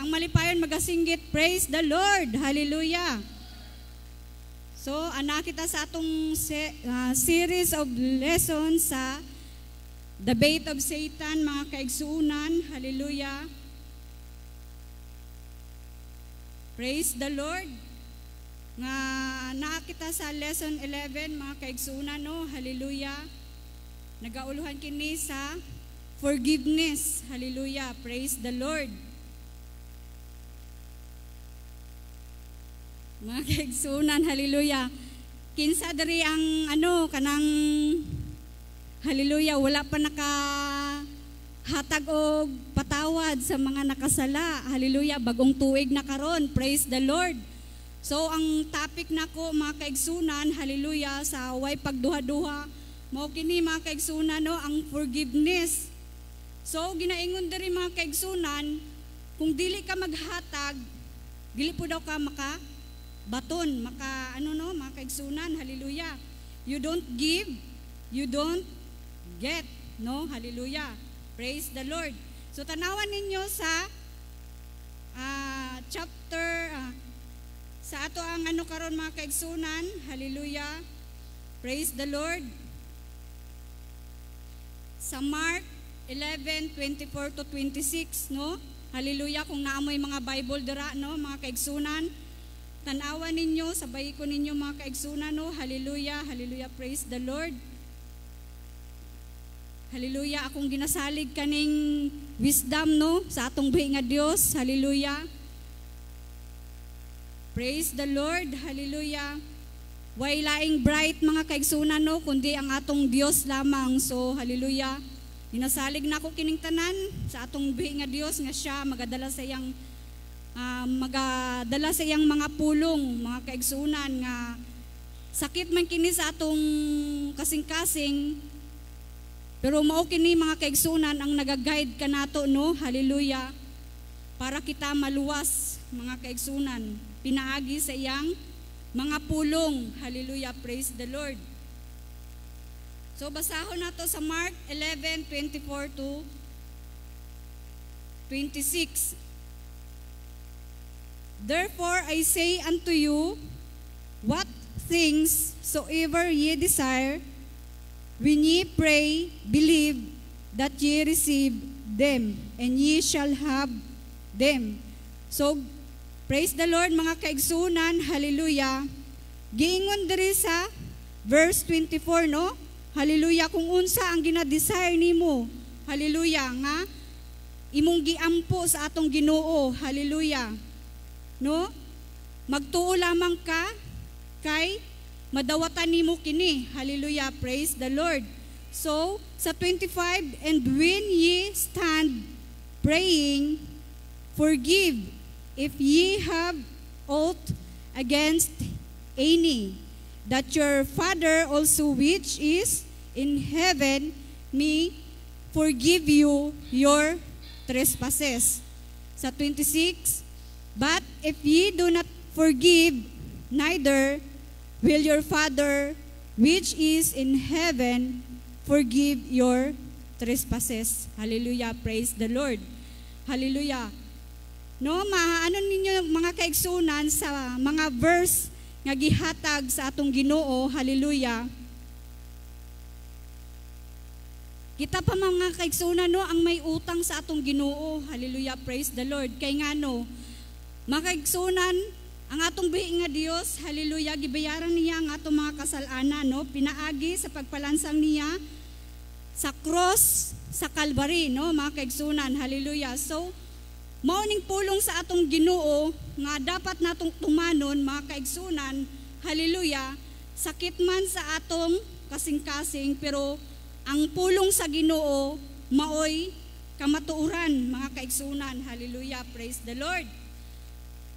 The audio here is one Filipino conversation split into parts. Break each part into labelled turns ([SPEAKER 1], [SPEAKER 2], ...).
[SPEAKER 1] Ang malipayon magasinggit, praise the Lord. Hallelujah. So, ana kita sa atong series of lessons sa The Bait of Satan, mga kaigsuunan. Hallelujah. Praise the Lord. Nga nakita sa lesson 11, mga kaigsuunan, no? Hallelujah. Nagauluhan kini sa forgiveness. Hallelujah. Praise the Lord. Mga kaigsuunan, hallelujah. Kinsa diri ang kanang hallelujah, wala pa nakahatag og patawad sa mga nakasala. Hallelujah, bagong tuig na karon. Praise the Lord. So ang topic nako, mga kaigsunan, hallelujah, sa way pagduha-duha mao kini, mga kaigsunan, no, ang forgiveness. So ginaingon diri, mga kaigsunan, kung dili ka maghatag, dili po daw ka baton, mga kaigsunan, hallelujah. You don't give, you don't get, no, hallelujah. Praise the Lord. So tanawan ninyo sa chapter sa ato ang karon, mga kaigsunan, hallelujah. Praise the Lord. Sa Mark 11:24 to 26, no, hallelujah. Kung naamoy mga Bible dira, no, mga kaigsunan, tanawan ninyo, sabay ko ninyo, mga kaigsunan, no? Hallelujah, hallelujah, praise the Lord. Hallelujah, akong ginasalig kaning wisdom, no, sa atong buhi nga Dios. Hallelujah. Praise the Lord, hallelujah. Way laing bright, mga kaigsunan, no, kundi ang atong Dios lamang. So, hallelujah. Ginasalig na ako kining tanan sa atong buhi nga Dios nga siya magadala sa iyang magadala sa iyang mga pulong, mga kaigsunan, nga sakit man kini sa atong kasing-kasing, pero mao kini, mga kaigsunan, ang nagaguide kanato, no, hallelujah, para kita maluwas, mga kaigsunan, pinaagi sa iyang mga pulong. Hallelujah, praise the Lord. So basahon nato sa Mark 11:24 to 26. Therefore I say unto you, what things soever ye desire, when ye pray, believe that ye receive them, and ye shall have them. So, praise the Lord, mga kaigsunan, hallelujah. Giingon diri sa verse 24, no? Hallelujah, kung unsa ang ginadesire nimo, hallelujah, nga imong giampo sa atong Ginoo, hallelujah. No? Magtuo lamang ka kay madawatan nimo kini. Hallelujah, praise the Lord. So, sa 25, and when ye stand praying, forgive if ye have aught against any, that your Father also which is in heaven may forgive you your trespasses. Sa 26, but if ye do not forgive, neither will your Father which is in heaven forgive your trespasses. Hallelujah, praise the Lord. Hallelujah. No, maano ninyo, mga kaigsunan, sa mga verse nga gihatag sa atong Ginoo, hallelujah. Kita pa, mga kaigsunan, no, ang may utang sa atong Ginoo. Hallelujah, praise the Lord. Kay nga, no, mga kaigsunan, ang atong buhi nga Dios, hallelujah, gibayaran niya ang atong mga kasalanan, no? Pinaagi sa pagpalansang niya sa cross, sa Calvary, no, mga kaigsunan, hallelujah. So, mao ning pulong sa atong Ginoo nga dapat natong tumanon, mga kaigsunan, hallelujah. Sakit man sa atong kasing-kasing, pero ang pulong sa Ginoo maoy kamatuoran, mga kaigsunan, hallelujah, praise the Lord.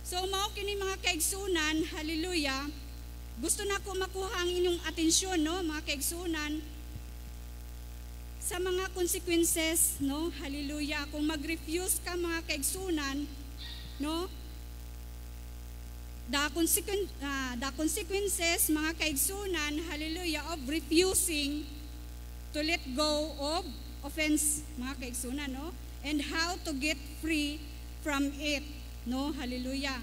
[SPEAKER 1] So mao kini, mga kaigsunan, hallelujah. Gusto na ko makuha ang inyong atensyon, no, mga kaigsunan, sa mga consequences, no, hallelujah. Kung mag-refuse ka, mga kaigsunan, no, the consequences, mga kaigsunan, hallelujah, of refusing to let go of offense, mga kaigsunan, no, and how to get free from it. no? Hallelujah.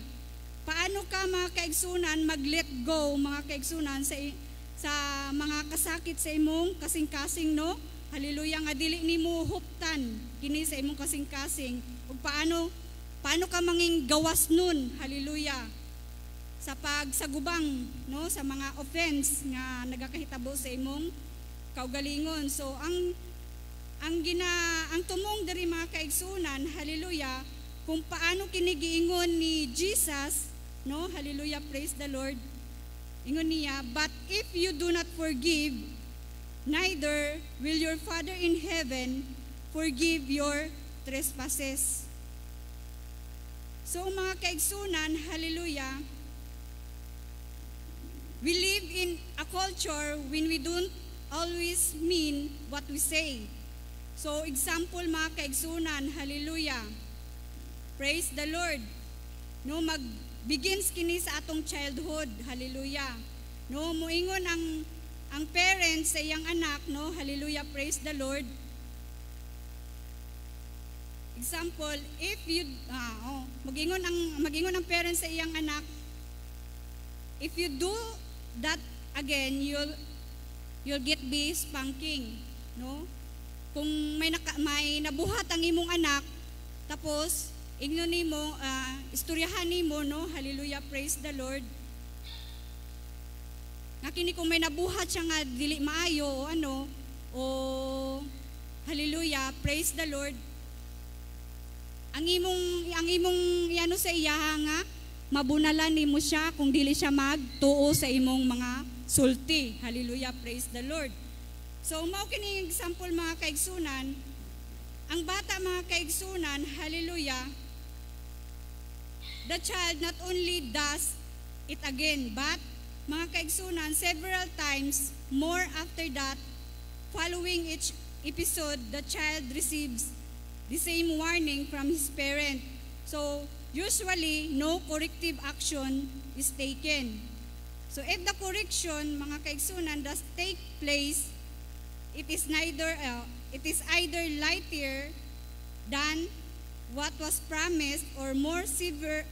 [SPEAKER 1] Paano ka mga kaigsunan mag-let go mga kaigsunan sa mga kasakit sa imong kasing-kasing, no? Hallelujah, nga dili nimo huptan kini sa imong kasing-kasing. Ug paano ka manging gawas nun? Hallelujah. Sa pagsagubang, no, sa mga offense nga nagakahitabo sa imong kaugalingon. So ang tumong diri mga kaigsunan, hallelujah, kung paano kinigiingon ni Jesus, no, hallelujah, praise the Lord. Ingon niya, but if you do not forgive, neither will your Father in heaven forgive your trespasses. So mga kaigsunan, hallelujah, we live in a culture when we don't always mean what we say. So example mga kaigsunan, hallelujah, praise the Lord. No, begins kini sa atong childhood, hallelujah. No, moingon ang parents sa iyang anak, no, hallelujah, praise the Lord. Example, if you magingon ang parents sa iyang anak, if you do that again, you'll get be spanking, no? Kung may nabuhat ang imong anak, tapos ingnon nimo, istoryahan nimo, no, hallelujah, praise the Lord. Nga kini kung may nabuhat siya nga dili maayo o ano, o hallelujah, praise the Lord. Ang imong yano sa iya nga mabunalan nimo siya kung dili siya magtuo sa imong mga sulti. Hallelujah, praise the Lord. So mao kini example mga kaigsunan. Ang bata mga kaigsunan, hallelujah, the child not only does it again, but mga kaigsunan, several times more after that, following each episode, the child receives the same warning from his parent. So usually, no corrective action is taken. So if the correction, mga kaigsunan, does take place, it is either lighter than what was promised or more severe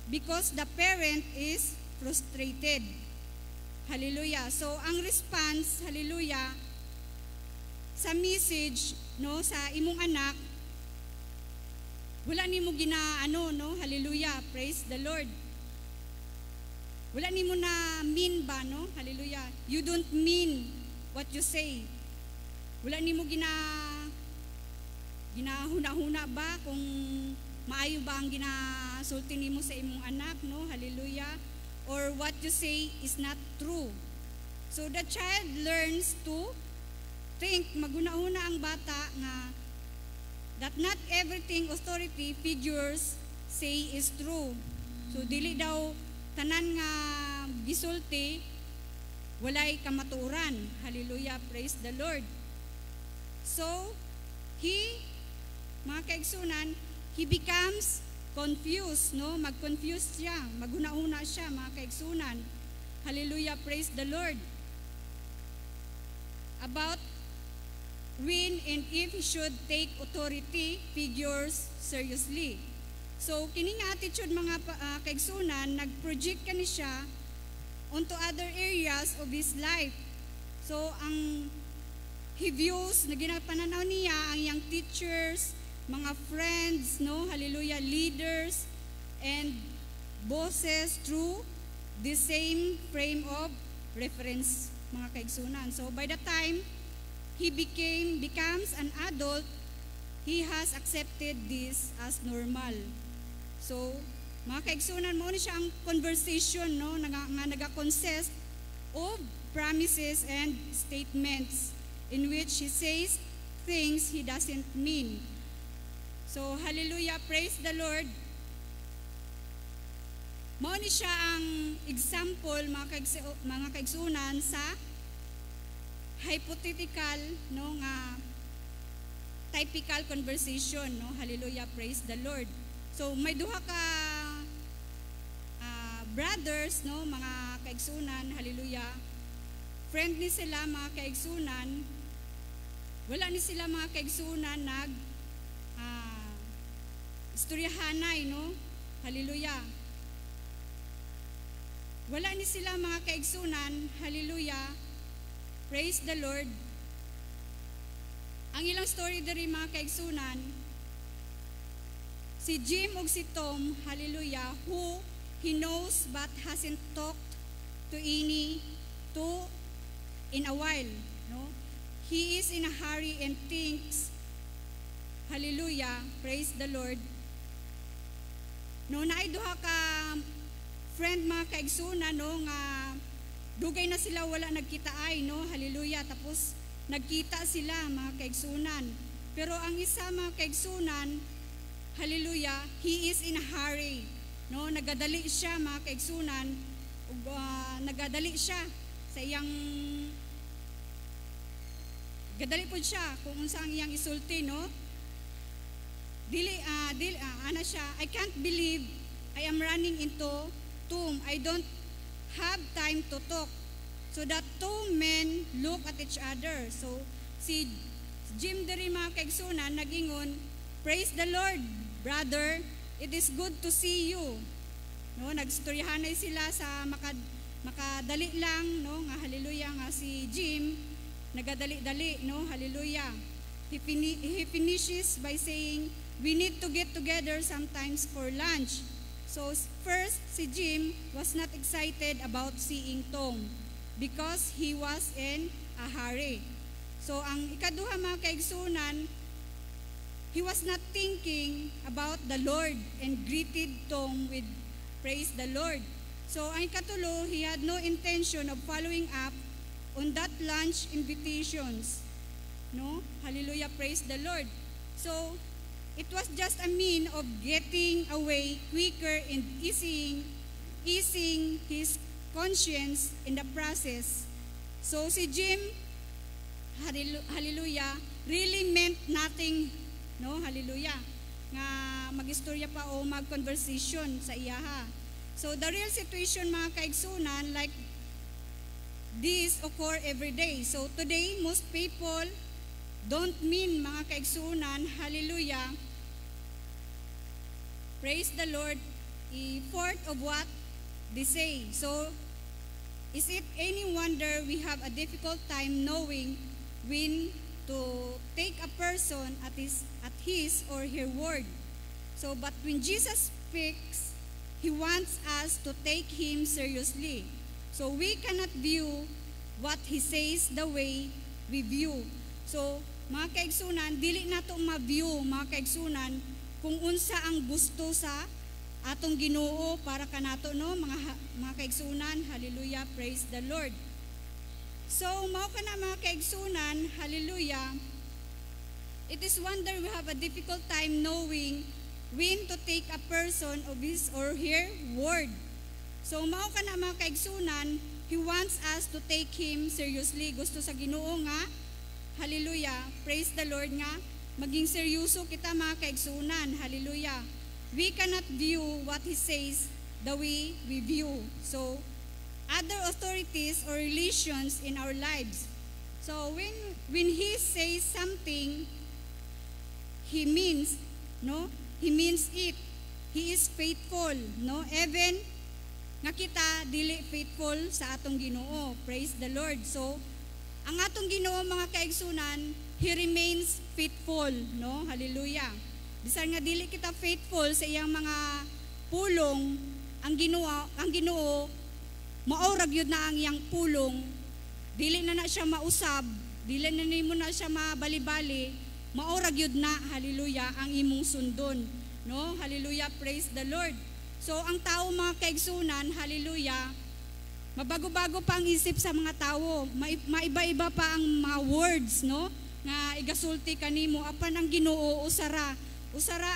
[SPEAKER 1] because the parent is frustrated. Hallelujah. So ang response, hallelujah, sa message, no, sa imong anak, wala nimo ginaano, no, hallelujah, praise the Lord. Wala nimo na mean ba, no, hallelujah. You don't mean what you say. Wala nimo ginahuna-huna ba kung maayo ba ang ginasulti nimo sa imong anak, no, hallelujah, or what you say is not true. So the child learns to think, maguna-una ang bata nga that not everything authority figures say is true. So dili daw tanan nga gisulti walay kamatuoran. Hallelujah, praise the Lord. So mga kaigsunan, he becomes confused, no? Mag-confuse siya, maguna-una siya, mga kaigsunan. Hallelujah, praise the Lord. About when and if he should take authority figures seriously. So kining attitude mga kaigsunan, nag-project kani siya onto other areas of his life. So ang he views na ginapananaw niya ang young teachers, mga friends, no, hallelujah, leaders and bosses through the same frame of reference, mga kaigsunan. So by the time he becomes an adult, he has accepted this as normal. So mga kaigsunan, mo ni siya ang conversation, no, nga naga-consist of promises and statements in which he says things he doesn't mean. So hallelujah, praise the Lord. Mao ni siya ang example mga kaigsunan sa hypothetical, no, nga typical conversation, no, hallelujah, praise the Lord. So may duha ka brothers, no, mga kaigsunan, hallelujah, friend ni sila mga kaigsunan. Wala ni sila mga kaigsunan istoryahanay, no? Hallelujah. Wala ni sila mga kaigsunan, hallelujah, praise the Lord. Ang ilang story diri mga kaigsunan, si Jim ug si Tom, hallelujah, who he knows but hasn't talked to in a while, no? He is in a hurry and thinks, hallelujah, praise the Lord. No, naay duha ka friend mga kaigsunan, no, nga dugay na sila wala nagkitaay, no, hallelujah, tapos nagkita sila mga kaigsunan. Pero ang isa mga kaigsunan, hallelujah, he is in a hurry, no, nagadali siya mga kaigsunan, nagadali siya sa iyang gadali po siya kung unsa ang iyang isulti, no. Ana siya, I can't believe I am running into tomb. I don't have time to talk. So that two men look at each other. So si Jim diri mga kaigsunan nagingon, praise the Lord, brother. It is good to see you. No, nagstoryahanay sila sa makadali lang, no, nga hallelujah, nga si Jim nagadali-dali, no, hallelujah. He finishes by saying, we need to get together sometimes for lunch. So first, si Jim was not excited about seeing Tom because he was in a hurry. So ang ikaduha mga kaigsunan, he was not thinking about the Lord and greeted Tom with praise the Lord. So ang ikatulo, he had no intention of following up on that lunch invitations. No? Hallelujah, praise the Lord. So it was just a mean of getting away quicker and easing his conscience in the process. So si Jim, hallelujah, really meant nothing, no, hallelujah, nga magistorya pa o mag-conversation sa iyaha. So the real situation mga kaigsunan, like this occur every day. So today, most people don't mean mga kaigsunan, hallelujah, praise the Lord, a fourth of what they say. So, is it any wonder we have a difficult time knowing when to take a person at his or her word? So, but when Jesus speaks, He wants us to take Him seriously. So, we cannot view what He says the way we view. So, mga kaigsunan, dili nato ma-view, mga kaigsunan, kung unsa ang gusto sa atong Ginoo para kanato, no, mga kaigsunan, hallelujah, praise the Lord. So, mao kana mga kaigsunan, hallelujah, it is wonder we have a difficult time knowing when to take a person of his or her word. So, mao kana mga kaigsunan, He wants us to take Him seriously. Gusto sa Ginoo nga, hallelujah, praise the Lord nga, maging seryoso kita mga kaigsunan, hallelujah. We cannot view what He says the way we view. So, other authorities or relations in our lives. So, when He says something, He means, no? He means it. He is faithful, no? Even nga kita dili faithful sa atong Ginoo. Praise the Lord. So, ang atong Ginoo mga kaigsunan, He remains faithful, no? Hallelujah. Bisan nga dili kita faithful sa iyang mga pulong, ang Ginoo maura gyud na ang iyang pulong. Dili na siya mausab, dili na nimo na siya mabali-bali, maura gyud na, hallelujah, ang imong sundon, no? Hallelujah, praise the Lord. So, ang tao mga kaigsunan, hallelujah, mabago-bago pa ang isip sa mga tao. Maiba-iba pa ang mga words, no? Nga igasulti kanimo apan ang Ginoo usara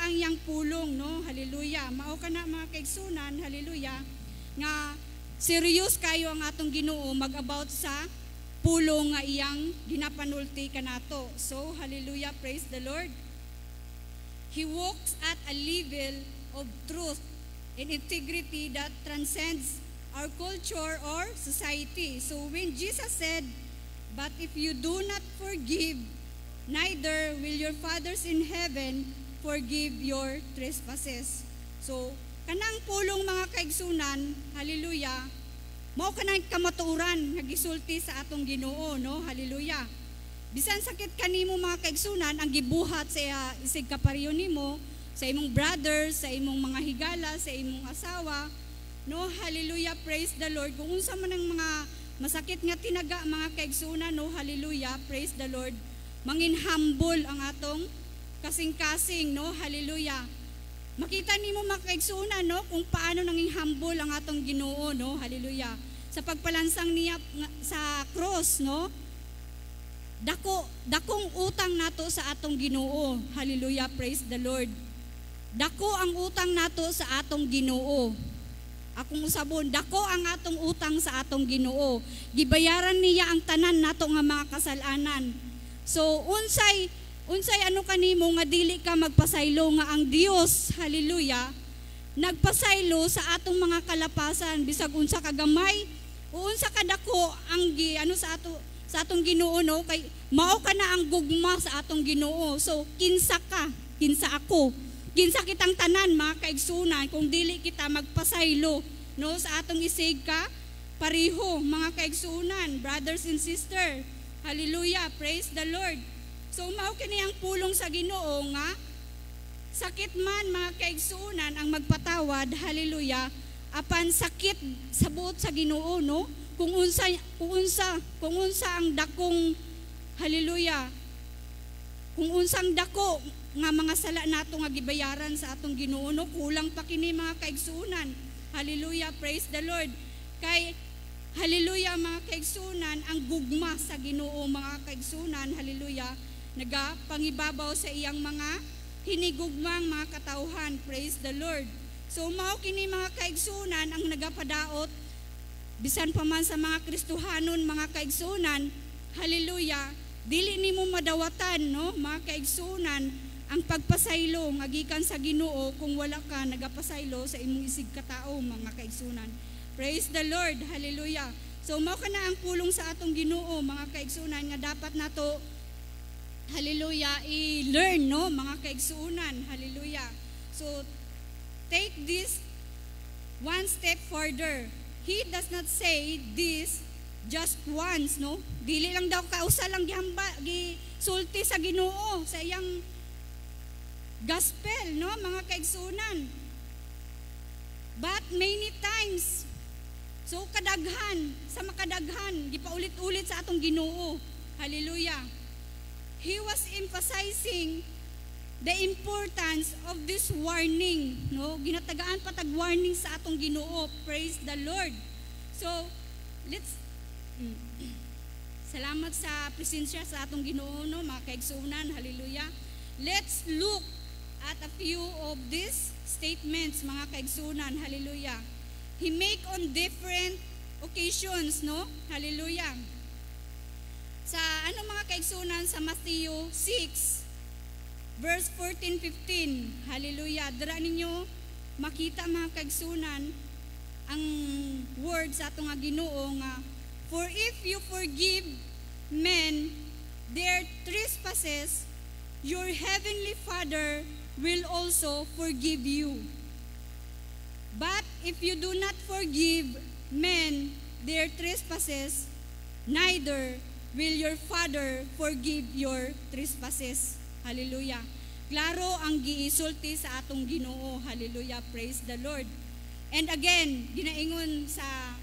[SPEAKER 1] ang yang pulong, no? Hallelujah. Mao kana mga kaigsunan, hallelujah, nga serious kayo ang atong Ginoo mag-about sa pulong nga iyang ginapanulti kanato. So, hallelujah, praise the Lord. He walks at a level of truth and integrity that transcends our culture or society. So when Jesus said, but if you do not forgive, neither will your fathers in heaven forgive your trespasses. So, kanang pulong mga kaigsunan, hallelujah, mao kanang kamatuoran nga gisulti sa atong Ginoo, no? Hallelujah. Bisan sakit kanimo mga kaigsunan ang gibuhat sa isig kapareho nimo, sa imong brothers, sa imong mga higala, sa imong asawa, no? Hallelujah, praise the Lord. Kung unsa man ang mga masakit nga tinaga mga kaigsunan, no? Hallelujah, praise the Lord. Mangin humble ang atong kasing-kasing, no? Hallelujah. Makita nimo mga kaigsunan, no, kung paano nanging humble ang atong Ginoo, no? Hallelujah. Sa pagpalansang niya sa cross, no? Dakong utang nato sa atong Ginoo. Hallelujah, praise the Lord. Dako ang utang nato sa atong Ginoo. Akong usabon, dako ang atong utang sa atong Ginoo. Gibayaran niya ang tanan nato nga mga kasalanan. So unsay ano kanimo nga dili ka magpasaylo nga ang Dios, hallelujah, nagpasaylo sa atong mga kalapasan bisag unsa kagamay o unsa kadako ang sa atong Ginoo, no? Kay mao ka na ang gugma sa atong Ginoo. So kinsa ka, kinsa ako, kinsa kitang tanan mga kaigsunan kung dili kita magpasaylo, no, sa atong isig ka pareho mga kaigsunan, brothers and sister. Hallelujah, praise the Lord. So mao kini ang pulong sa Ginoo nga sakit man mga kaigsunan ang magpatawad, hallelujah, apan sakit sa buot sa Ginoo, no? Kung unsa ang dakong, hallelujah, kung unsang dako nga mga sala nato nga gibayaran sa atong Ginoo, no? Kulang pa kini mga kaigsunan. Hallelujah, praise the Lord. Kay hallelujah mga kaigsunan, ang gugma sa Ginoo mga kaigsunan, hallelujah, nagapangibabaw sa iyang mga hinigugmang mga katawhan, praise the Lord. So mao kini mga kaigsunan ang nagapadaot bisan pa man sa mga Kristohanon mga kaigsunan, hallelujah, dili nimo madawatan, no, mga kaigsunan, ang pagpasaylo nga gikan sa Ginoo kung wala ka nagapasaylo sa imong isig katao mga kaigsunan. Praise the Lord, hallelujah. So mao kana ang pulong sa atong Ginoo mga kaigsunan nga dapat nato, hallelujah, i-learn, no, mga kaigsunan, hallelujah. So take this one step further. He does not say this just once, no? Dili lang daw kausa lang gisulti sa Ginoo sa iyang gospel, no, mga kaigsunan. But many times, so kadaghan, sa makadaghan, gipaulit-ulit sa atong Ginoo. Hallelujah. He was emphasizing the importance of this warning, no? Ginatagaan patag warning sa atong Ginoo. Praise the Lord. So, salamat sa presensya sa atong Ginoo, no, mga kaigsunan. Hallelujah. Let's look at a few of these statements, mga kaigsunan. Hallelujah. He make on different occasions, no? Hallelujah. Sa mga kaigsunan sa Matthew 6 verse 14-15, hallelujah, dira ninyo makita mga kaigsunan ang words sa atong Ginoo nga, for if you forgive men their trespasses, your heavenly Father will also forgive you. But if you do not forgive men their trespasses, neither will your Father forgive your trespasses. Hallelujah. Klaro ang giisulti sa atong Ginoo. Hallelujah. Praise the Lord. And again, ginaingon sa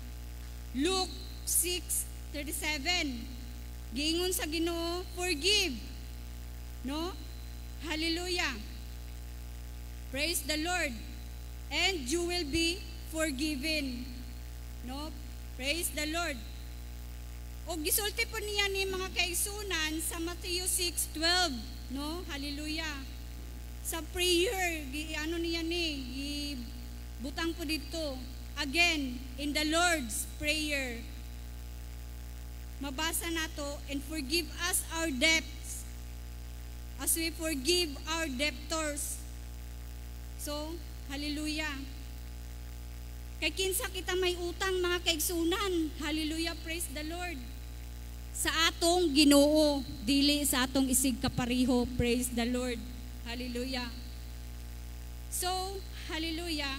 [SPEAKER 1] Luke 6:37. Giingon sa Ginoo, forgive. No? Hallelujah. Praise the Lord. And you will be forgiven. No? Praise the Lord. O gisulti po niya ni mga kaigsunan sa Matthew 6:12. No? Hallelujah. Sa prayer, ano niya ni, butang po dito. Again, in the Lord's Prayer, mabasa nato, and forgive us our debts as we forgive our debtors. So, hallelujah. Kay kinsa kita may utang mga kaigsunan. Hallelujah, praise the Lord. Sa atong Ginoo, dili sa atong isig kapareho. Praise the Lord. Hallelujah. So, hallelujah.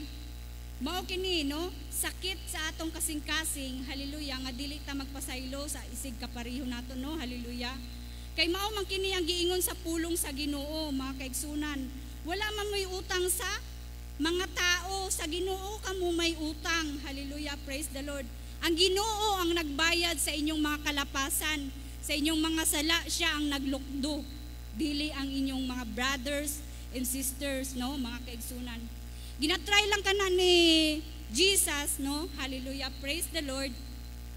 [SPEAKER 1] Mao kini no, sakit sa atong kasing-kasing, hallelujah, nga dili ta magpasaylo sa isig kapariho nato no, hallelujah. Kay mao man kini ang giingon sa pulong sa Ginoo, mga kaigsunan. Wala man may utang sa mga tao, sa Ginoo kamo may utang, hallelujah, praise the Lord. Ang Ginoo ang nagbayad sa inyong mga kalapasan, sa inyong mga sala, siya ang naglukdo, dili ang inyong mga brothers and sisters, no, mga kaigsunan. Ginatry lang kana ni Jesus, no? Hallelujah, praise the Lord.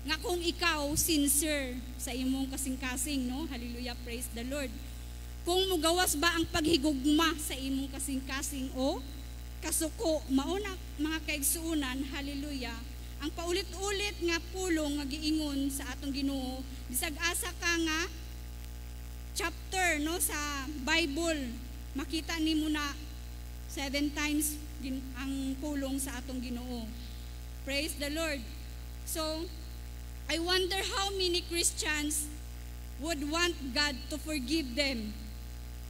[SPEAKER 1] Nga kung ikaw sincere sa imong kasing-kasing, no? Hallelujah, praise the Lord. Kung mugawas ba ang paghigugma sa imong kasing-kasing o kasuko, mauna mga kaigsuunan, hallelujah. Ang paulit-ulit nga pulong nga giingon sa atong Ginoo, bisag asa ka nga chapter, no, sa Bible, makita nimo na 7 times ang pulong sa atong Ginoo. Praise the Lord. So, I wonder how many Christians would want God to forgive them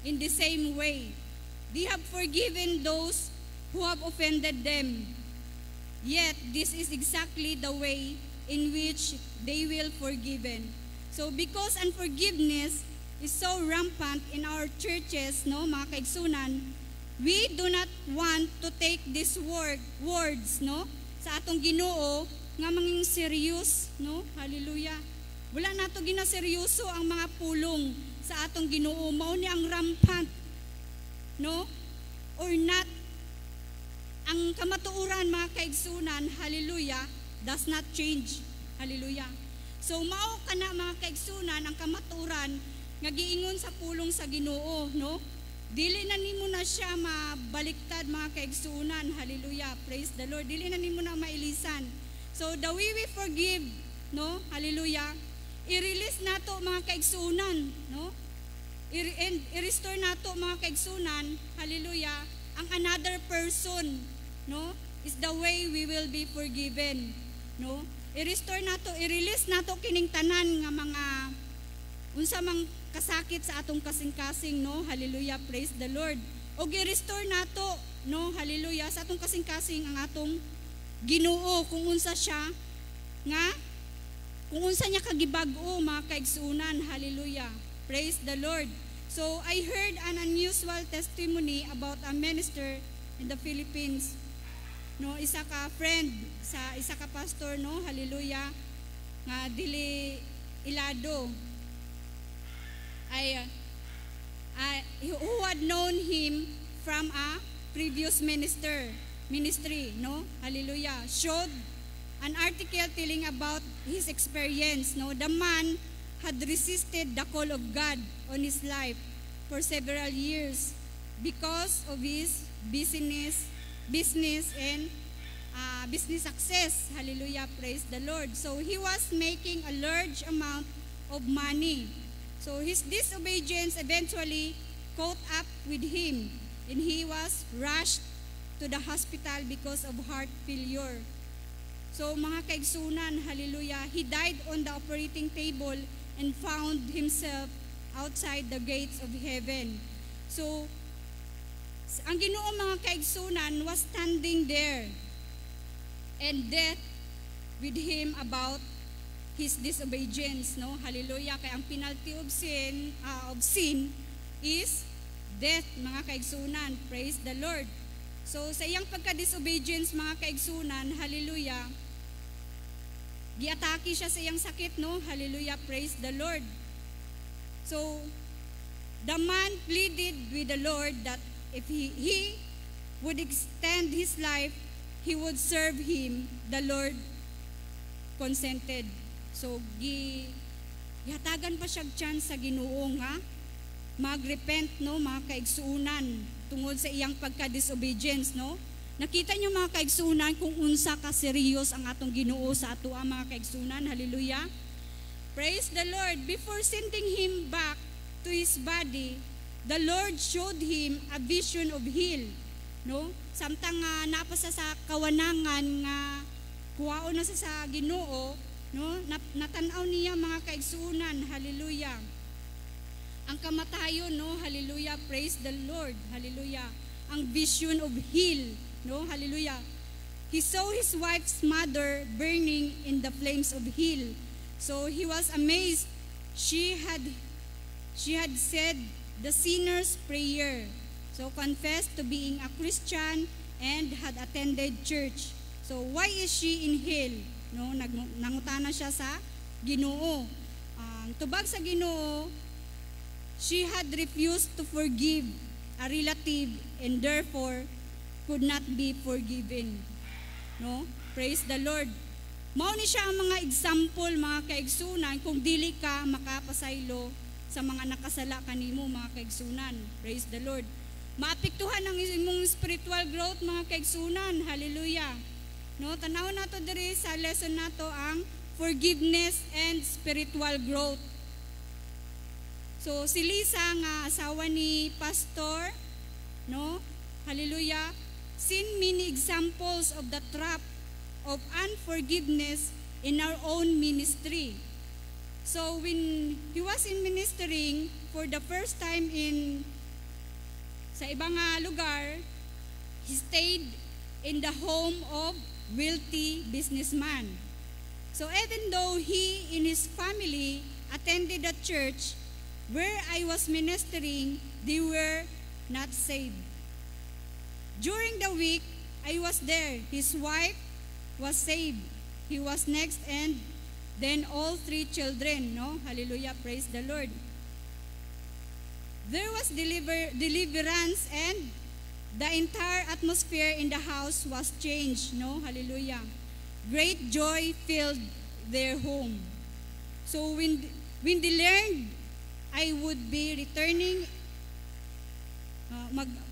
[SPEAKER 1] in the same way. They have forgiven those who have offended them. Yet, this is exactly the way in which they will forgiven. So, because unforgiveness is so rampant in our churches, no, mga kaigsunan, we do not want to take these words, no, sa atong Ginoo nga manging serious, no, hallelujah. Wala nato ginaseryoso ang mga pulong sa atong Ginoo, mao ni ang rampant, no, or not. Ang kamatuoran, mga kaigsunan, hallelujah, does not change, hallelujah. So mao kana, mga kaigsunan, ang kamatuoran nga giingon sa pulong sa Ginoo, no, dili na nimo na siya mabaliktad, mga kaigsunan, hallelujah, praise the Lord. Dili na nimo na mailisan. So the way we forgive, no, hallelujah, i-release nato, mga kaigsunan, no, i-restore nato, mga kaigsunan, hallelujah. Ang another person, no, is the way we will be forgiven, no. I-restore nato, i-release nato kining tanan nga mga unsa mang kasakit sa atong kasing-kasing, no, hallelujah, praise the Lord. O gi-restore nato, no, hallelujah, sa atong kasing-kasing ang atong Ginoo, kung unsa siya nga, kung unsa niya kagibag-o, mga kaigsunan, hallelujah, praise the Lord. So I heard an unusual testimony about a minister in the Philippines, no, isa ka friend sa isa ka pastor, no, hallelujah, nga dili ilado, who had known him from a previous ministry, no, hallelujah, showed an article telling about his experience, no. The man had resisted the call of God on his life for several years because of his business and business success, hallelujah, praise the Lord. So he was making a large amount of money. So his disobedience eventually caught up with him, and he was rushed to the hospital because of heart failure. So mga kaigsunan, hallelujah, he died on the operating table and found himself outside the gates of heaven. So ang Ginoo, mga kaigsunan, was standing there, and death with him about his disobedience, no, hallelujah. Kaya ang penalty of sin is death, mga kaigsunan, praise the Lord. So sa iyang pagka-disobedience, mga kaigsunan, hallelujah, giatake siya sa iyang sakit, no, hallelujah, praise the Lord. So the man pleaded with the Lord that if he would extend his life, he would serve him. The Lord consented. So gihatagan pa siya chance sa Ginoo nga magrepent, no, mga kaigsuunan, tungod sa iyang pagka-disobedience, no. Nakita niyo, mga kaigsuunan, kung unsa ka serious ang atong Ginoo sa ato, mga kaigsuunan, hallelujah, praise the Lord. Before sending him back to his body, the Lord showed him a vision of heal, no. Samtang napasa sa kawanangan nga kuwao na sa Ginoo, no, natanaw niya, mga kaigsuunan, hallelujah, ang kamatayon, no, hallelujah, praise the Lord, hallelujah. ang vision of hell, no? Hallelujah. He saw his wife's mother burning in the flames of hell. So he was amazed. She had said the sinner's prayer. So confessed to being a Christian and had attended church. So why is she in hell? No, nangutana siya sa Ginoo. Tubag sa Ginoo, she had refused to forgive a relative and therefore could not be forgiven. No? Praise the Lord. Mao ni siya ang mga example, mga kaigsunan, kung dili ka makapasaylo sa mga nakasala kanimo, mga kaigsunan. Praise the Lord. Maapektuhan ang imong spiritual growth, mga kaigsunan. Hallelujah. No, tanaw nato diri sa lesson nato ang forgiveness and spiritual growth. So si Lisa nga asawa ni pastor, no? Hallelujah. Seen many examples of the trap of unforgiveness in our own ministry. So when he was in ministering for the first time sa ibang lugar, he stayed in the home of wealthy businessman. So even though he and his family attended the church where I was ministering, they were not saved. During the week, I was there. His wife was saved. He was next, and then all 3 children. No? Hallelujah, praise the Lord. There was deliverance, and the entire atmosphere in the house was changed. No? Hallelujah. Great joy filled their home. So when they learned I would be returning,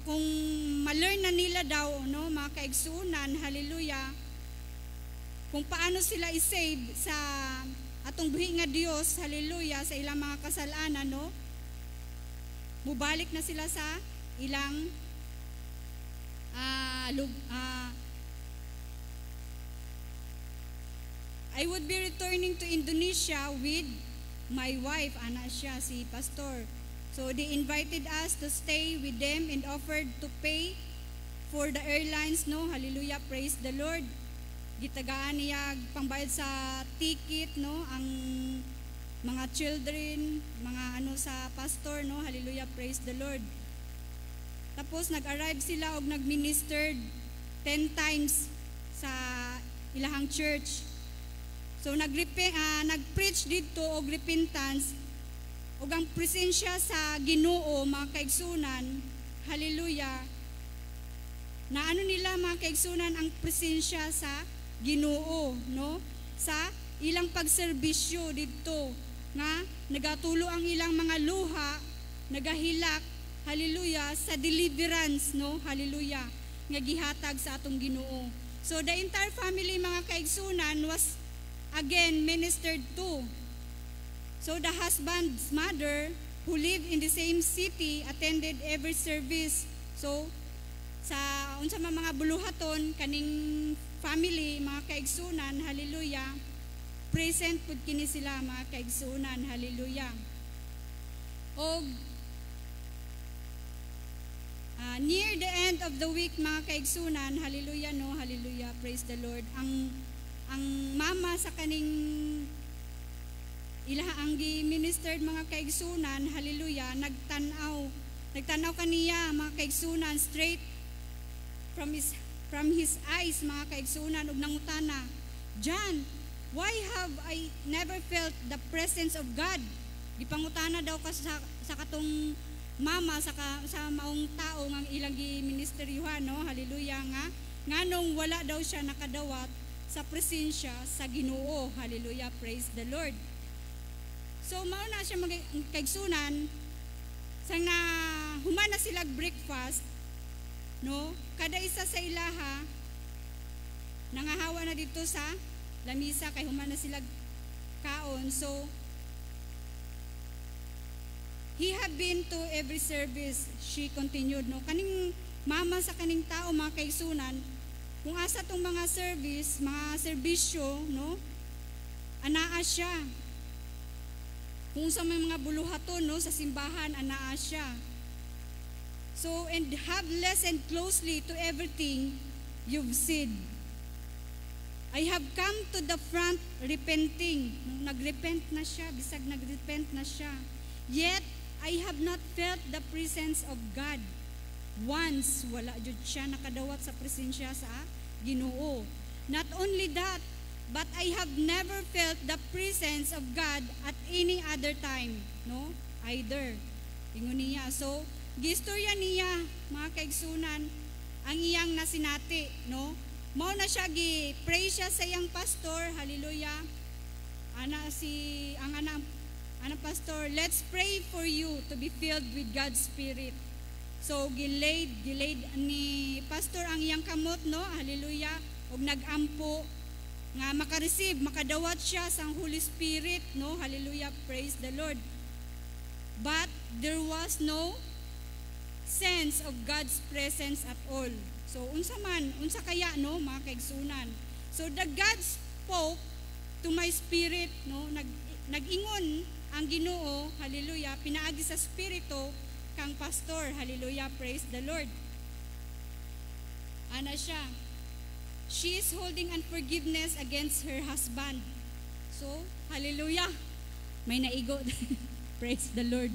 [SPEAKER 1] kung ma-learn na nila daw, no, mga kaigsunan, hallelujah, kung paano sila i-save sa atong buhi nga Dios, hallelujah, sa ilang mga kasalanan, no, mubalik na sila sa ilang I would be returning to Indonesia with my wife, ana siya, si pastor. So they invited us to stay with them and offered to pay for the airlines, no? Hallelujah, praise the Lord. Gitagaan niya pangbayad sa ticket, no? Ang mga children, mga sa pastor, no? Hallelujah, praise the Lord. Tapos nag-arrive sila og nag-ministered 10 times sa ilahang church. So nag-preach dito og repentance ug ang presensya sa Ginoo, mga kaigsunan. Hallelujah. Na nila, mga kaigsunan, ang presensya sa Ginoo, no? Sa ilang pagserbisyo dito nga nagatulo ang ilang mga luha, nagahilak, hallelujah, sa deliverance, no? Hallelujah, nga gihatag sa atong Ginoo. So the entire family, mga kaigsunan, was again ministered to. So the husband's mother, who lived in the same city, attended every service. So sa unsa man mga buluhaton kaning family, mga kaigsunan, hallelujah, present pud kini sila, mga kaigsunan, hallelujah. Og near the end of the week, mga kaigsunan, hallelujah, no, hallelujah, praise the Lord, ang mama sa kaning ang gi-ministered, mga kaigsunan, hallelujah, nagtanaw kaniya, mga kaigsunan, straight from his eyes, mga kaigsunan, ug nangutana, John, why have I never felt the presence of God? Gipangutana daw ka sa katong mama sa maong tao nga ilang gi-ministeryuhan, no, hallelujah, nganong wala daw siya nakadawat sa presensya sa Ginoo, hallelujah, praise the Lord. So mao na siya mga kaigsunan, sang na humana sila breakfast, no, kada isa sa ilaha nangahawa na dito sa lamisa kay humana sila kaon. So he had been to every service, she continued, no, kaning mama sa kaning tao, mga kaigsunan, kung asa tong mga service, mga serbisyo, no, anaa siya. Kung sa may mga buluhaton, no, sa simbahan, anaa siya. So, and have listened closely to everything you've said. I have come to the front repenting. Nung nagrepent na siya, bisag nagrepent na siya. Yet, I have not felt the presence of God. Once, wala jud siya nakadawat sa presensya sa Ginoo. Not only that, but I have never felt the presence of God at any other time. No? Either. Ingon niya. So, gistorya niya, mga kaigsunan, ang iyang nasinati. No? Mao na siya, gi-pray siya sa iyang pastor. Hallelujah. Ana pastor, let's pray for you to be filled with God's Spirit. So, gilaid ni pastor ang iyang kamot, no? Hallelujah. Og nag-ampo nga makareceive, makadawat siya sa Holy Spirit, no? Hallelujah. Praise the Lord. But there was no sense of God's presence at all. So, unsa kaya, no, mga kaigsunan. So, the God spoke to my spirit, no, nag-ingon ang Ginoo, hallelujah, pinaagi sa spirito kang pastor, hallelujah, praise the Lord. Ana siya, she is holding unforgiveness against her husband. So, hallelujah, may naigo, praise the Lord.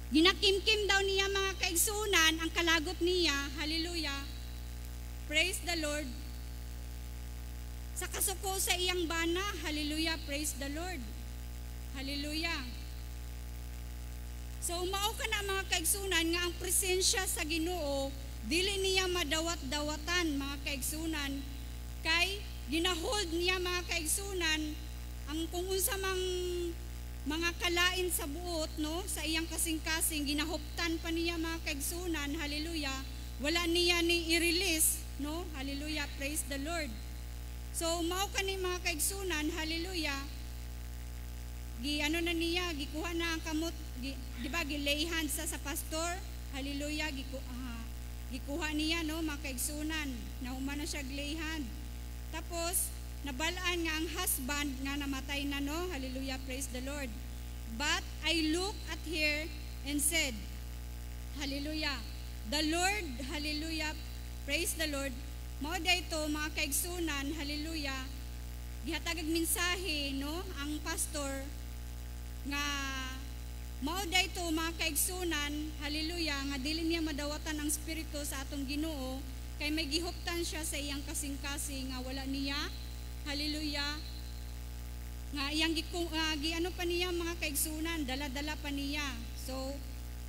[SPEAKER 1] Ginakimkim daw niya, mga kaigsunan, ang kalagot niya, hallelujah, praise the Lord, sa kasuko sa iyang bana, hallelujah, praise the Lord, hallelujah. So, mao ka na, mga kaigsunan, nga ang presensya sa Ginoo, dili niya madawat-dawatan, mga kaigsunan, kay ginahold niya, mga kaigsunan, ang kung unsa mang mga kalain sa buot, no, sa iyang kasing-kasing, ginahuptan pa niya, mga kaigsunan, hallelujah, wala niya ni i-release, no, hallelujah, praise the Lord. So, mao ka ni, mga kaigsunan, hallelujah, ano na niya, gikuha na ang kamot, diba, gilayhan sa pastor, hallelujah, gikuha niya, no, mga kaigsunan, nauma na siya gilayhan. Tapos, nabalaan nga ang husband nga namatay na, no? Hallelujah, praise the Lord. But I looked at her and said, hallelujah, the Lord, hallelujah, praise the Lord. Mao dayto, mga kaigsunan, hallelujah, gihatagag mensahe, no, ang pastor nga mao dayto, mga kaigsunan, hallelujah, nga dili niya madawatan ang spirito sa atong Ginoo, kay may gihuptan siya sa iyang kasing-kasing nga wala niya, hallelujah, nga iyang ano pa niya, mga kaigsunan, dala-dala pa niya. So,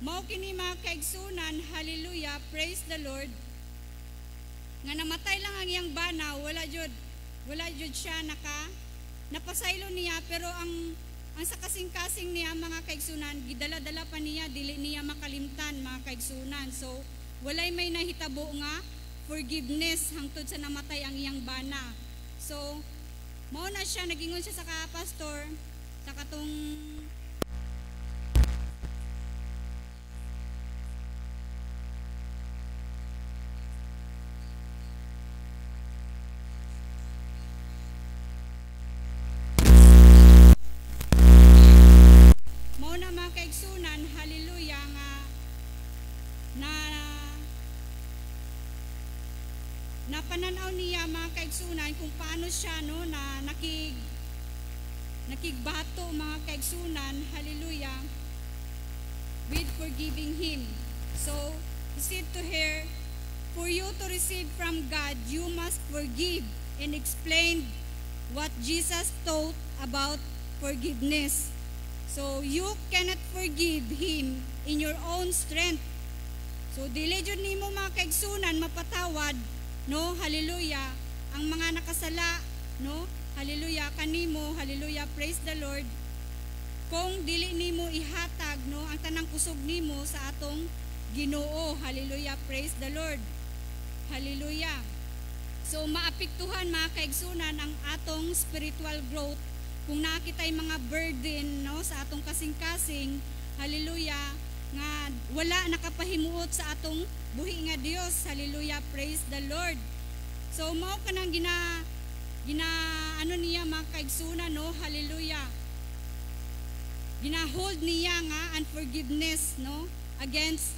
[SPEAKER 1] mao kini, mga kaigsunan, hallelujah, praise the Lord, nga namatay lang ang iyang bana, wala jud siya napasaylo niya, pero ang sa kasing-kasing niya, mga kaigsunan, gidala-dala pa niya, dili niya makalimtan, mga kaigsunan. So, walay may nahitabo nga forgiveness hangtod sa namatay ang iyang bana. So, mao na siya, nagingon siya sa pastor, sa katong mao na, mga kaigsunan, hallelujah, nga napananaw niya, mga kaigsunan, kung paano siya, no, na nakigbato, mga kaigsunan, hallelujah, with forgiving him. So, he said to her, for you to receive from God, you must forgive, and explained what Jesus taught about forgiveness. So, you cannot forgive him in your own strength. So, dili jud nimo, mga kaigsunan, mapatawad, no, hallelujah, ang mga nakasala, no, hallelujah, kanimo, hallelujah, praise the Lord, kung dili nimo ihatag, no, ang tanang kusog nimo sa atong Ginoo, hallelujah, praise the Lord, hallelujah. So, maapektuhan, mga kaigsunan, ang atong spiritual growth kung nakitay mga burden, no, sa atong kasing-kasing, hallelujah, nga wala nakapahimuot sa atong buhi nga Dios, hallelujah, praise the Lord. So, mao ka nang ano niya, mga kaigsunan, no, hallelujah, gina-hold niya nga unforgiveness, no, against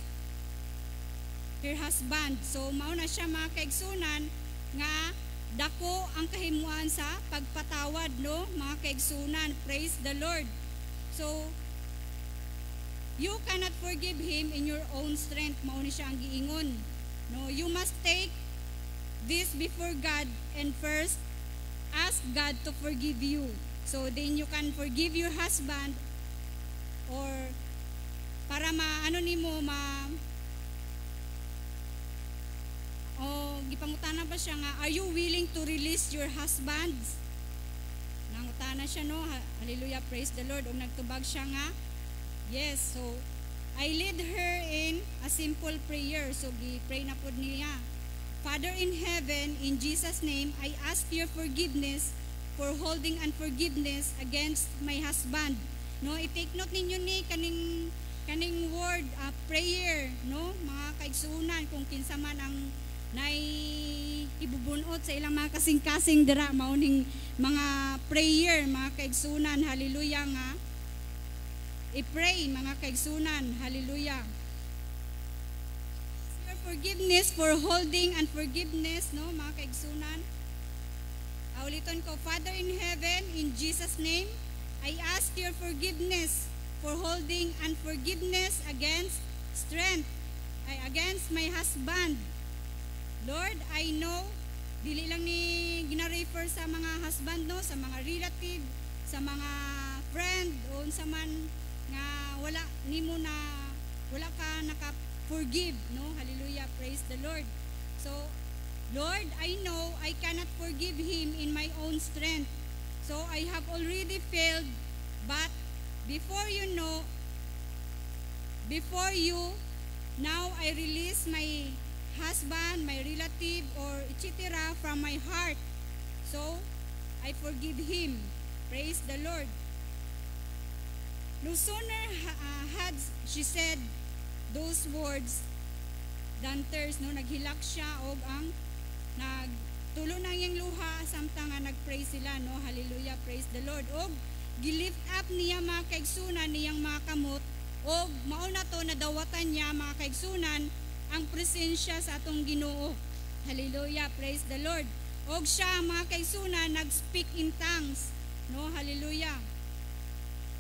[SPEAKER 1] her husband. So mao na siya mga kaigsunan nga dako ang kahimuan sa pagpatawad, no, mga kaigsunan. Praise the Lord. So you cannot forgive him in your own strength. Mao ni siya ang giingon. No, you must take this before God and first ask God to forgive you. So then you can forgive your husband, or para maano nimo gipangutana ba siya nga, are you willing to release your husband? Nangutana siya, no. Hallelujah, praise the Lord. Og nagtubag siya nga, yes. So I lead her in a simple prayer. So gi-pray na pud niya. Father in heaven, in Jesus' name, I ask your forgiveness for holding unforgiveness against my husband. No, i-take note ninyo ni kaning word prayer, no, mga kaigsunan, kung kinsa man ang ibubunot sa ilang mga kasing-kasing dira, mao ning mga prayer, mga kaigsunan. Hallelujah nga. I-pray, mga kaigsunan. Hallelujah. Your forgiveness for holding unforgiveness, no, mga kaigsunan. Uliton ko, Father in heaven, in Jesus' name, I ask your forgiveness for holding unforgiveness against my husband. Lord, I know, dili lang ni gina-refer sa mga husband, no, sa mga relative, sa mga friend, o sa man nga wala ka naka-forgive, no? Hallelujah, praise the Lord. So, Lord, I know I cannot forgive him in my own strength. So I have already failed, but before you, now I release my husband, my relative, or etc. from my heart. So I forgive him. Praise the Lord. No sooner had she said those words, danters, no, naghilak siya og ang nagtulo na yung luha samtang nga nagpray sila, no. Hallelujah, praise the Lord. Og gilift up niya mga kaigsunan niyang mga kamot, og mao na to nadawatan niya mga kaigsunan ang presensya sa atong Ginoo. Hallelujah, praise the Lord. Og siya mga kaigsunan nag-speak in tongues, no. Hallelujah.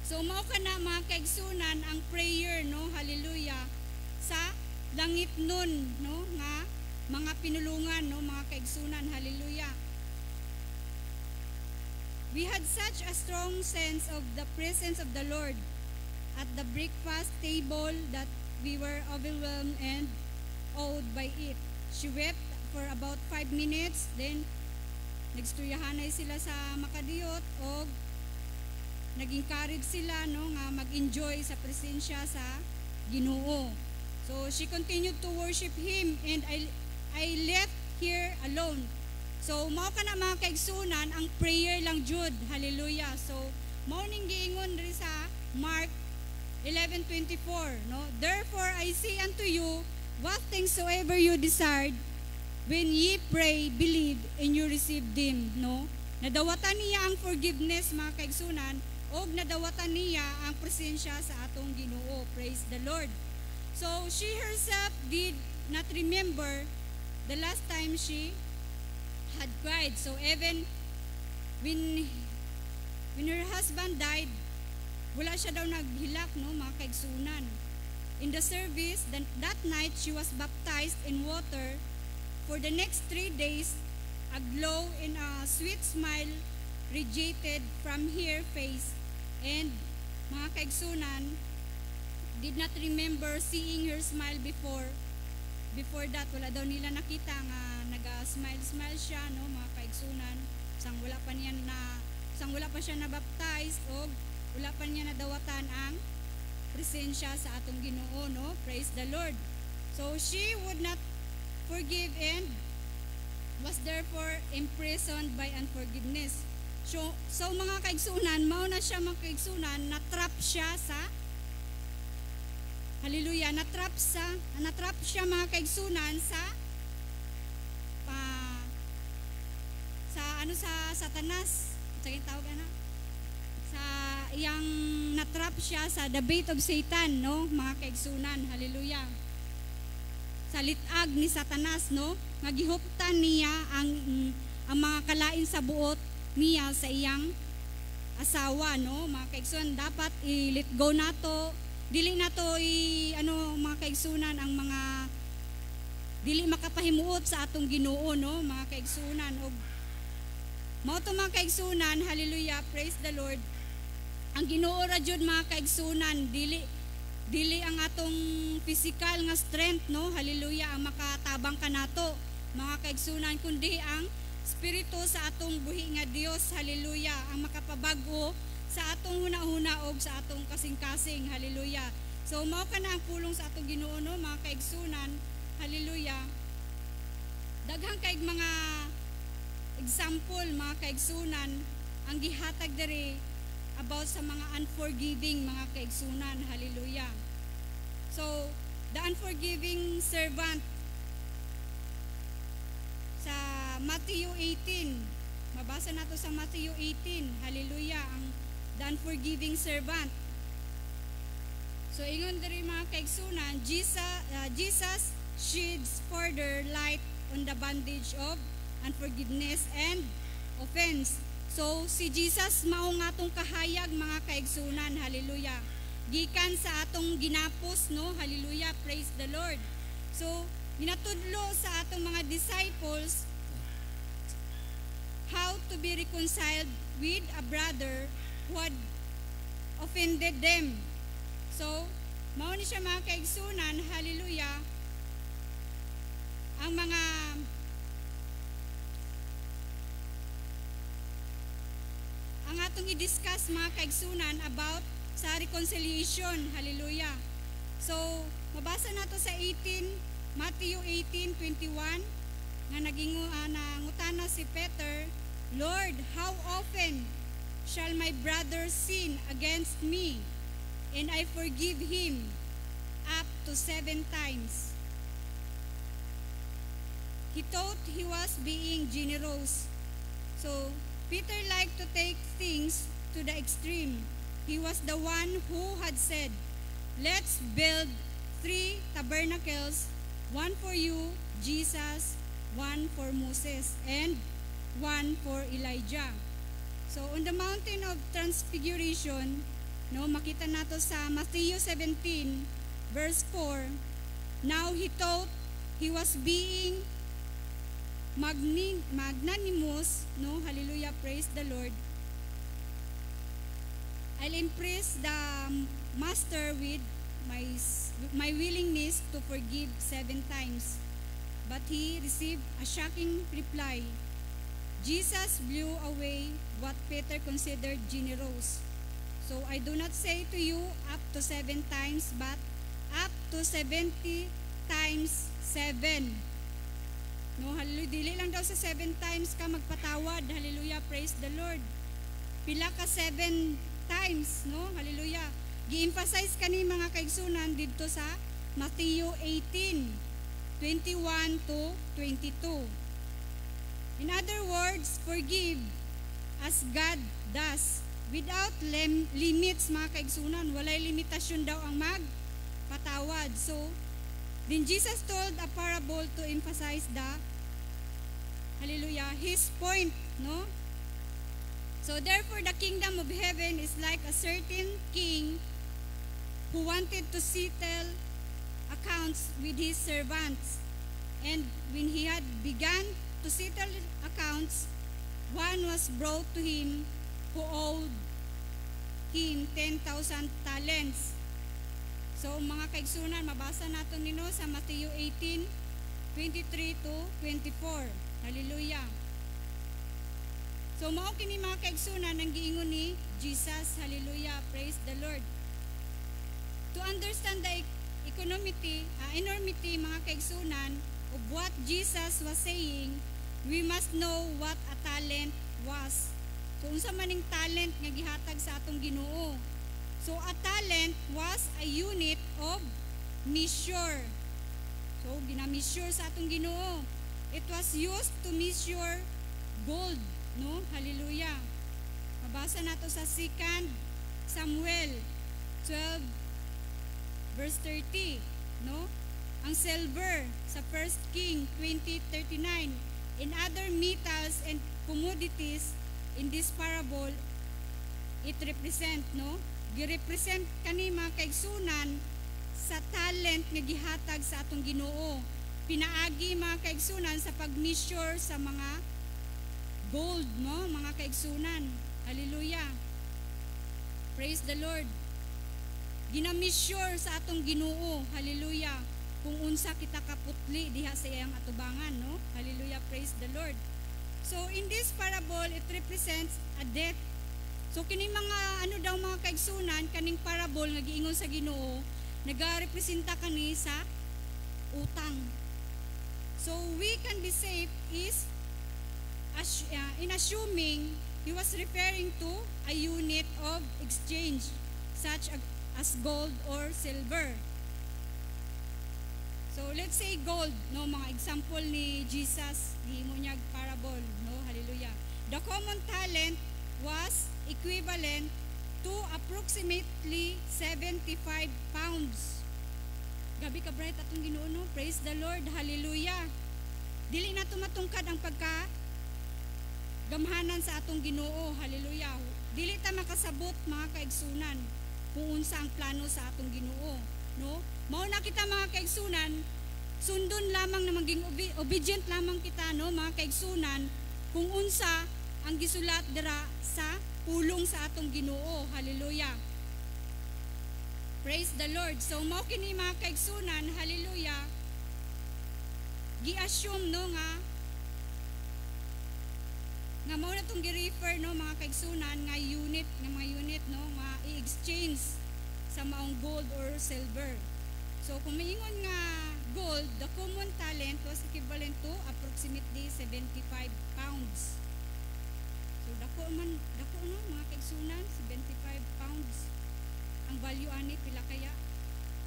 [SPEAKER 1] So mao kana mga kaigsunan ang prayer, no. Hallelujah, sa langit nun, no, nga mga pinulungan, no, mga kaigsunan. Hallelujah. We had such a strong sense of the presence of the Lord at the breakfast table that we were overwhelmed and awed by it. She wept for about 5 minutes, then nagsturyahanay sila sa makadiyot, o nag-encourage sila, no, nga mag-enjoy sa presensya sa Ginoo. So she continued to worship Him, and I left here alone. So mao kana mga kaigsunan ang prayer lang jud. Hallelujah. So mao ning giingon diri sa Mark 11:24, no. Therefore I say unto you, what things soever you desired, when ye pray, believe, and you receive them, no. Nadawatan niya ang forgiveness, mga kaigsunan, o nadawatan niya ang presensya sa atong Ginoo. Praise the Lord. So she herself did not remember the last time she had cried. So even when her husband died, wala siya daw naghilak, no, mga kaigsunan. In the service, that night, she was baptized in water. For the next 3 days, a glow and a sweet smile radiated from her face. And mga kaigsunan did not remember seeing her smile before. Before that, wala daw nila nakita nga naga-smile siya, no, mga kaigsunan. Sang wala pa siya na-baptized, o wala pa niya nadawatan ang presensya sa atong Ginoo, no? Praise the Lord. So she would not forgive and was therefore imprisoned by unforgiveness. So mga kaigsunan, mao na siya mga kaigsunan, na-trap siya sa hallelujah, na-trap siya mga kaigsunan sa Satanas. Sa tawag ana? Sa iyang natrap siya sa debate of Satan, no, mga kaigsunan. Hallelujah. sa litag ni Satanas, no? Nga gihuptan niya ang mga kalain sa buot niya sa iyang asawa, no? Mga kaigsunan, dapat i-let go nato. Dili nato mga kaigsunan, ang mga dili makapahimuot sa atong Ginoo, no? Mga kaigsunan, og mao to mga kaigsunan, hallelujah, praise the Lord. Ang Ginoo ra jud mga kaigsunan, dili ang atong physical nga strength, no? Hallelujah, ang makatabang kanato mga kaigsunan, kundi ang Espiritu sa atong buhi nga Dios, hallelujah, ang makapabag-o sa atong hunahuna og sa atong kasing-kasing, hallelujah. So mao kana ang pulong sa atong Ginoo, no, mga kaigsunan, hallelujah. Daghang kaig mga example mga kaigsunan ang gihatag diri about sa mga unforgiving mga kaigsunan, hallelujah. So the unforgiving servant sa Matthew 18, mabasa nato sa Matthew 18, hallelujah, ang the unforgiving servant. So ingon diri mga kaigsunan, Jesus sheds further light on the bondage of unforgiveness and offense. So si Jesus mao nga atong kahayag mga kaigsunan, hallelujah, gikan sa atong ginapos, no, hallelujah, praise the Lord. So ginatudlo sa atong mga disciples how to be reconciled with a brother who had offended them. So mao ni siya mga kaigsunan, hallelujah, ang atong i-discuss mga kaigsunan about sa reconciliation, hallelujah. So mabasa nato sa Matthew 18:21 nga nangutana si Peter, Lord, how often shall my brother sin against me and I forgive him? Up to 7 times. He thought he was being generous. So Peter liked to take things to the extreme. He was the one who had said, let's build 3 tabernacles, one for you, Jesus, one for Moses, and one for Elijah. So on the mountain of transfiguration, no, makita nato sa Matthew 17 verse 4, now he thought he was being magnanimous, no, hallelujah, praise the Lord. I'll impress the master with my willingness to forgive 7 times. But he received a shocking reply. Jesus blew away what Peter considered generous. So I do not say to you up to 7 times, but up to 70 times 7. No, hallelujah, dili lang daw sa 7 times ka magpatawad, hallelujah, praise the Lord. Pila ka 7 times, no, hallelujah. Gi-emphasize kani mga kaigsunan dito sa Matthew 18:21 to 22. In other words, forgive as God does, without limits mga kaigsunan. Walay limitasyon daw ang magpatawad. So then Jesus told a parable to emphasize the, hallelujah, his point, no? So therefore the kingdom of heaven is like a certain king who wanted to settle accounts with his servants. And when he had begun to settle accounts, one was brought to him who owed him 10,000 talents. So mga kaigsunan, mabasa nato nino sa Matthew 18:23 to 24. Hallelujah. So mao kini mga kaigsunan ang giingon ni Jesus, hallelujah, praise the Lord. To understand the enormity mga kaigsunan of what Jesus was saying, we must know what a talent was. So unsa man ning talent nga gihatag sa atong Ginoo? So a talent was a unit of measure. So gina-measure sa atong Ginoo. It was used to measure gold, no? Hallelujah. Mabasa nato sa 2 Samuel 12 verse 30, no? ang silver sa 1 King 20:39. In other metals and commodities in this parable, it represent, no? Gi-represent kani mga kaigsunan sa talent nga gihatag sa atong Ginoo. Pinaagi mga kaigsunan sa pag-measure sa mga gold, no? Mga kaigsunan. Hallelujah. Praise the Lord. Gina-measure sa atong Ginoo. Hallelujah. Kung unsa kita kaputli diha sa iyang atubangan, no? Hallelujah. Praise the Lord. So in this parable, it represents a debt. So kining mga mga kaigsunan, kaning parable nga giingon sa Ginoo, nagarepresenta kani sa utang. So we can be safe is in assuming he was referring to a unit of exchange such as gold or silver. So let's say gold, no, mga example ni Jesus, himo niya parable, no, hallelujah. The common talent was equivalent to approximately 75 pounds. Gabi ka bright atong Ginoo, no? Praise the Lord, hallelujah. Dili na tumatungkad ang gamhanan sa atong Ginoo, hallelujah. Dili ta makasabot mga kaigsunan kung unsa ang plano sa atong Ginoo, no? Mao na kita mga kaigsunan, sundon lamang na maging obedient lamang kita, no, mga kaigsunan, kung unsa ang gisulat dira sa pulong sa atong Ginoo, hallelujah. Praise the Lord. So mao kini mga kaigsunan, hallelujah, gi-assume, no, nga mao na tong gi-refer, no, mga kaigsunan, nga mga unit, no, i-exchange sa maong gold or silver. So kung maingon nga gold, the common talent was equivalent to approximately 75 pounds. So dako no, mga kaigsunan, 75 pounds. Ang value ani pila kaya?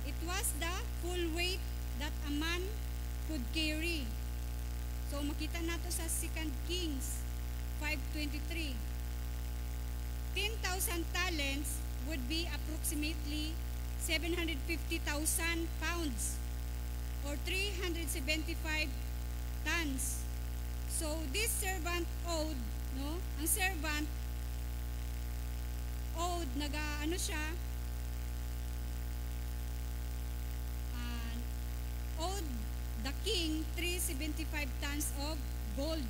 [SPEAKER 1] It was the full weight that a man could carry. So makita nato sa 2 Kings 5:23. 10,000 talents would be approximately 750,000 pounds or 375 tons. So this servant owed, no? Ang servant owed owed the king 375 tons of gold.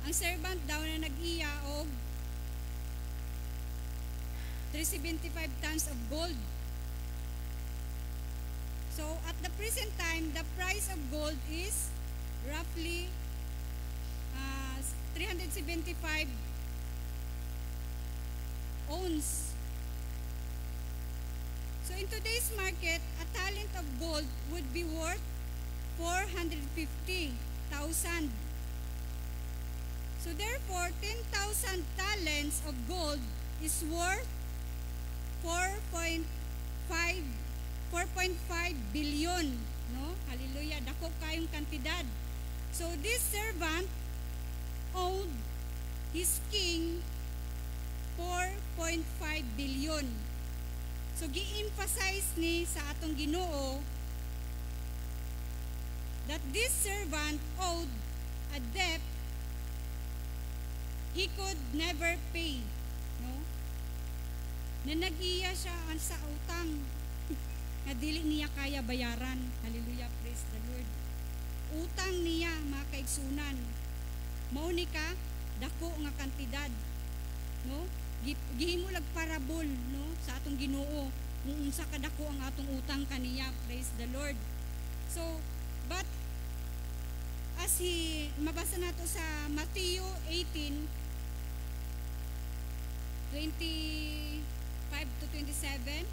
[SPEAKER 1] Ang servant daw na nag-iya og 375 tons of gold. So at the present time, the price of gold is roughly 375 ounce. So in today's market, a talent of gold would be worth 450,000. So therefore, 10,000 talents of gold is worth 4.5 billion, no? Hallelujah, dako kayong kantidad. So this servant owed his king 4.5 billion. So gi-emphasize ni sa atong Ginoo that this servant owed a debt he could never pay, no? Na nag-iya siya sa utang na dili niya kaya bayaran. Hallelujah, praise the Lord. Utang niya, mga kaigsunan, mao ni ka dako nga kantidad, no? Gihimulag parabol, no, sa atong Ginoo kung unsa kadako ang atong utang kaniya. Praise the Lord. So but as mabasa nato sa Matthew 18:25-27,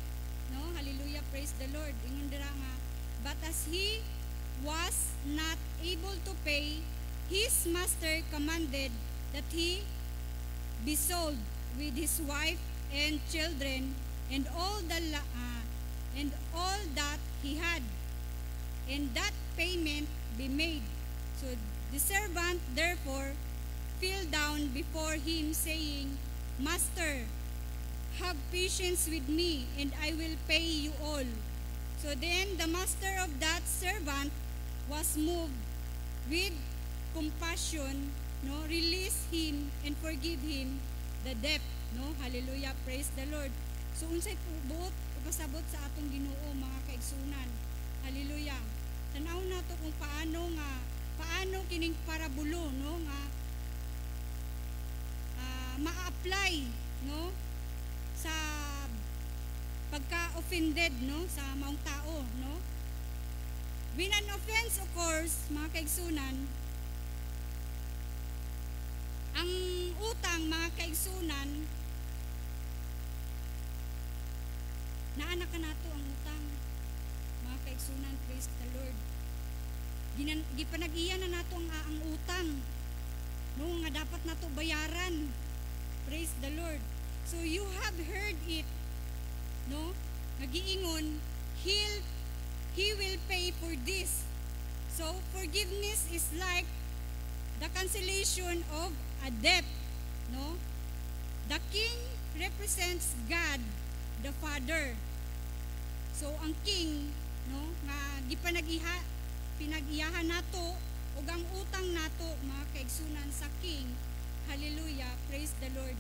[SPEAKER 1] no? Hallelujah, praise the Lord. Ingon dira nga, but as he was not able to pay, his master commanded that he be sold with his wife and children and all that he had, and that payment be made. So the servant therefore fell down before him, saying, Master, have patience with me, and I will pay you all. So then the master of that servant was moved with compassion, no, release him and forgive him the debt, no. Hallelujah, praise the Lord. So unsay buot pasabot sa atong Ginoo, mga kaigsunan. Hallelujah. Tanaw nato kung paano kining parabulo, no, nga ma-apply, no, sa pagka-offended, no, sa maong tao, no. When an offense occurs, mga kaigsunan, ang utang, mga kaigsunan, naanak ka nato ang utang, mga kaigsunan, praise the Lord. Gipanag-iya na nato ang utang, no, nga dapat nato bayaran, praise the Lord. So you have heard it, no, nagiingon, he will pay for this. So forgiveness is like the cancellation of a debt, no. The king represents God the Father. So ang king, no, nga pinag-iyahan nato ug ang utang nato, mga kaigsunan, sa king. Hallelujah, praise the Lord.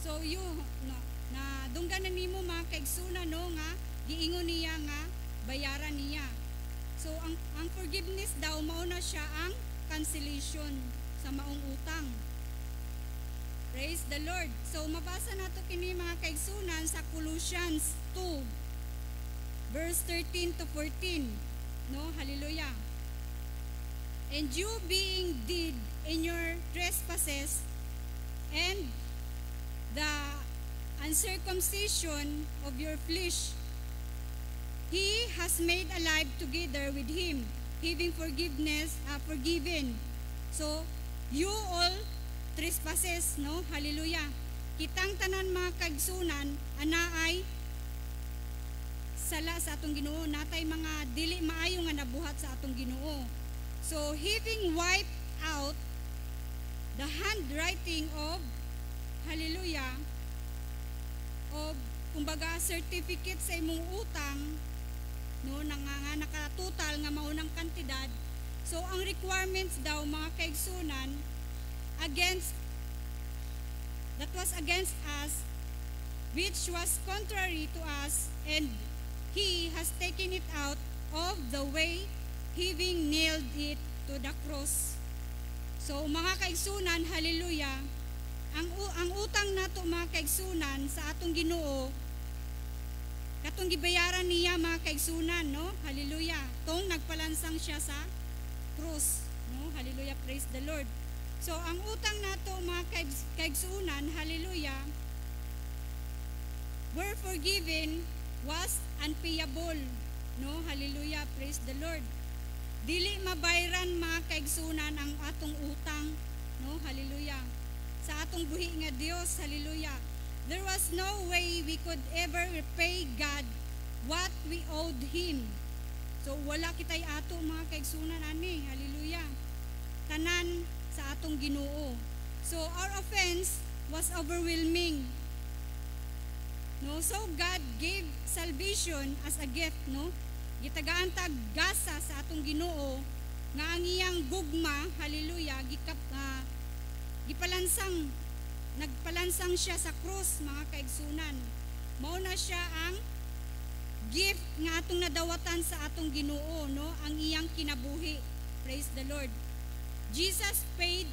[SPEAKER 1] So no, na dungganan nimo, mga kaigsunan, no, nga giingon niya nga bayaran niya. So ang forgiveness daw mao na siya ang cancellation sa maong utang. Praise the Lord. So mabasa nato kini, mga kaigsunan, sa Colossians 2 verse 13 to 14. No, hallelujah. And you being dead in your trespasses and the uncircumcision of your flesh, He has made alive together with him, having forgiven. So, you all trespasses, no? Hallelujah. Kitang tanan, mga kaigsunan, anaay sala sa atong Ginoo, natay mga dili maayo nga nabuhat sa atong Ginoo. So, having wiped out the handwriting of, hallelujah, of, kumbaga, certificate sa imong utang, no, nga nakatotal nga maunang kantidad. So ang requirements daw, mga kaigsunan, that was against us, which was contrary to us, and he has taken it out of the way, having nailed it to the cross. So mga kaigsunan, hallelujah, ang utang nato, mga kaigsunan, sa atong Ginoo, katong gibayaran niya, mga kaigsunan, no? Hallelujah. Tong nagpalansang siya sa cross, no? Hallelujah, praise the Lord. So ang utang nato, mga kaigsunan, hallelujah, were forgiven, was unpayable, no? Hallelujah, praise the Lord. Dili mabayran, mga kaigsunan, ang atong utang, no? Hallelujah. Sa atong buhi nga Dios, hallelujah. There was no way we could ever repay God what we owed Him. So wala kitay ato, mga kaigsunan, ani, hallelujah, tanan sa atong Ginoo. So our offense was overwhelming, no. So God gave salvation as a gift, no. Gitagaan tag gasa sa atong Ginoo nga ang iyang gugma, hallelujah, nagpalansang siya sa cross, mga kaigsunan. Mao na siya ang gift nga atong nadawatan sa atong Ginoo, no, ang iyang kinabuhi. Praise the Lord. Jesus paid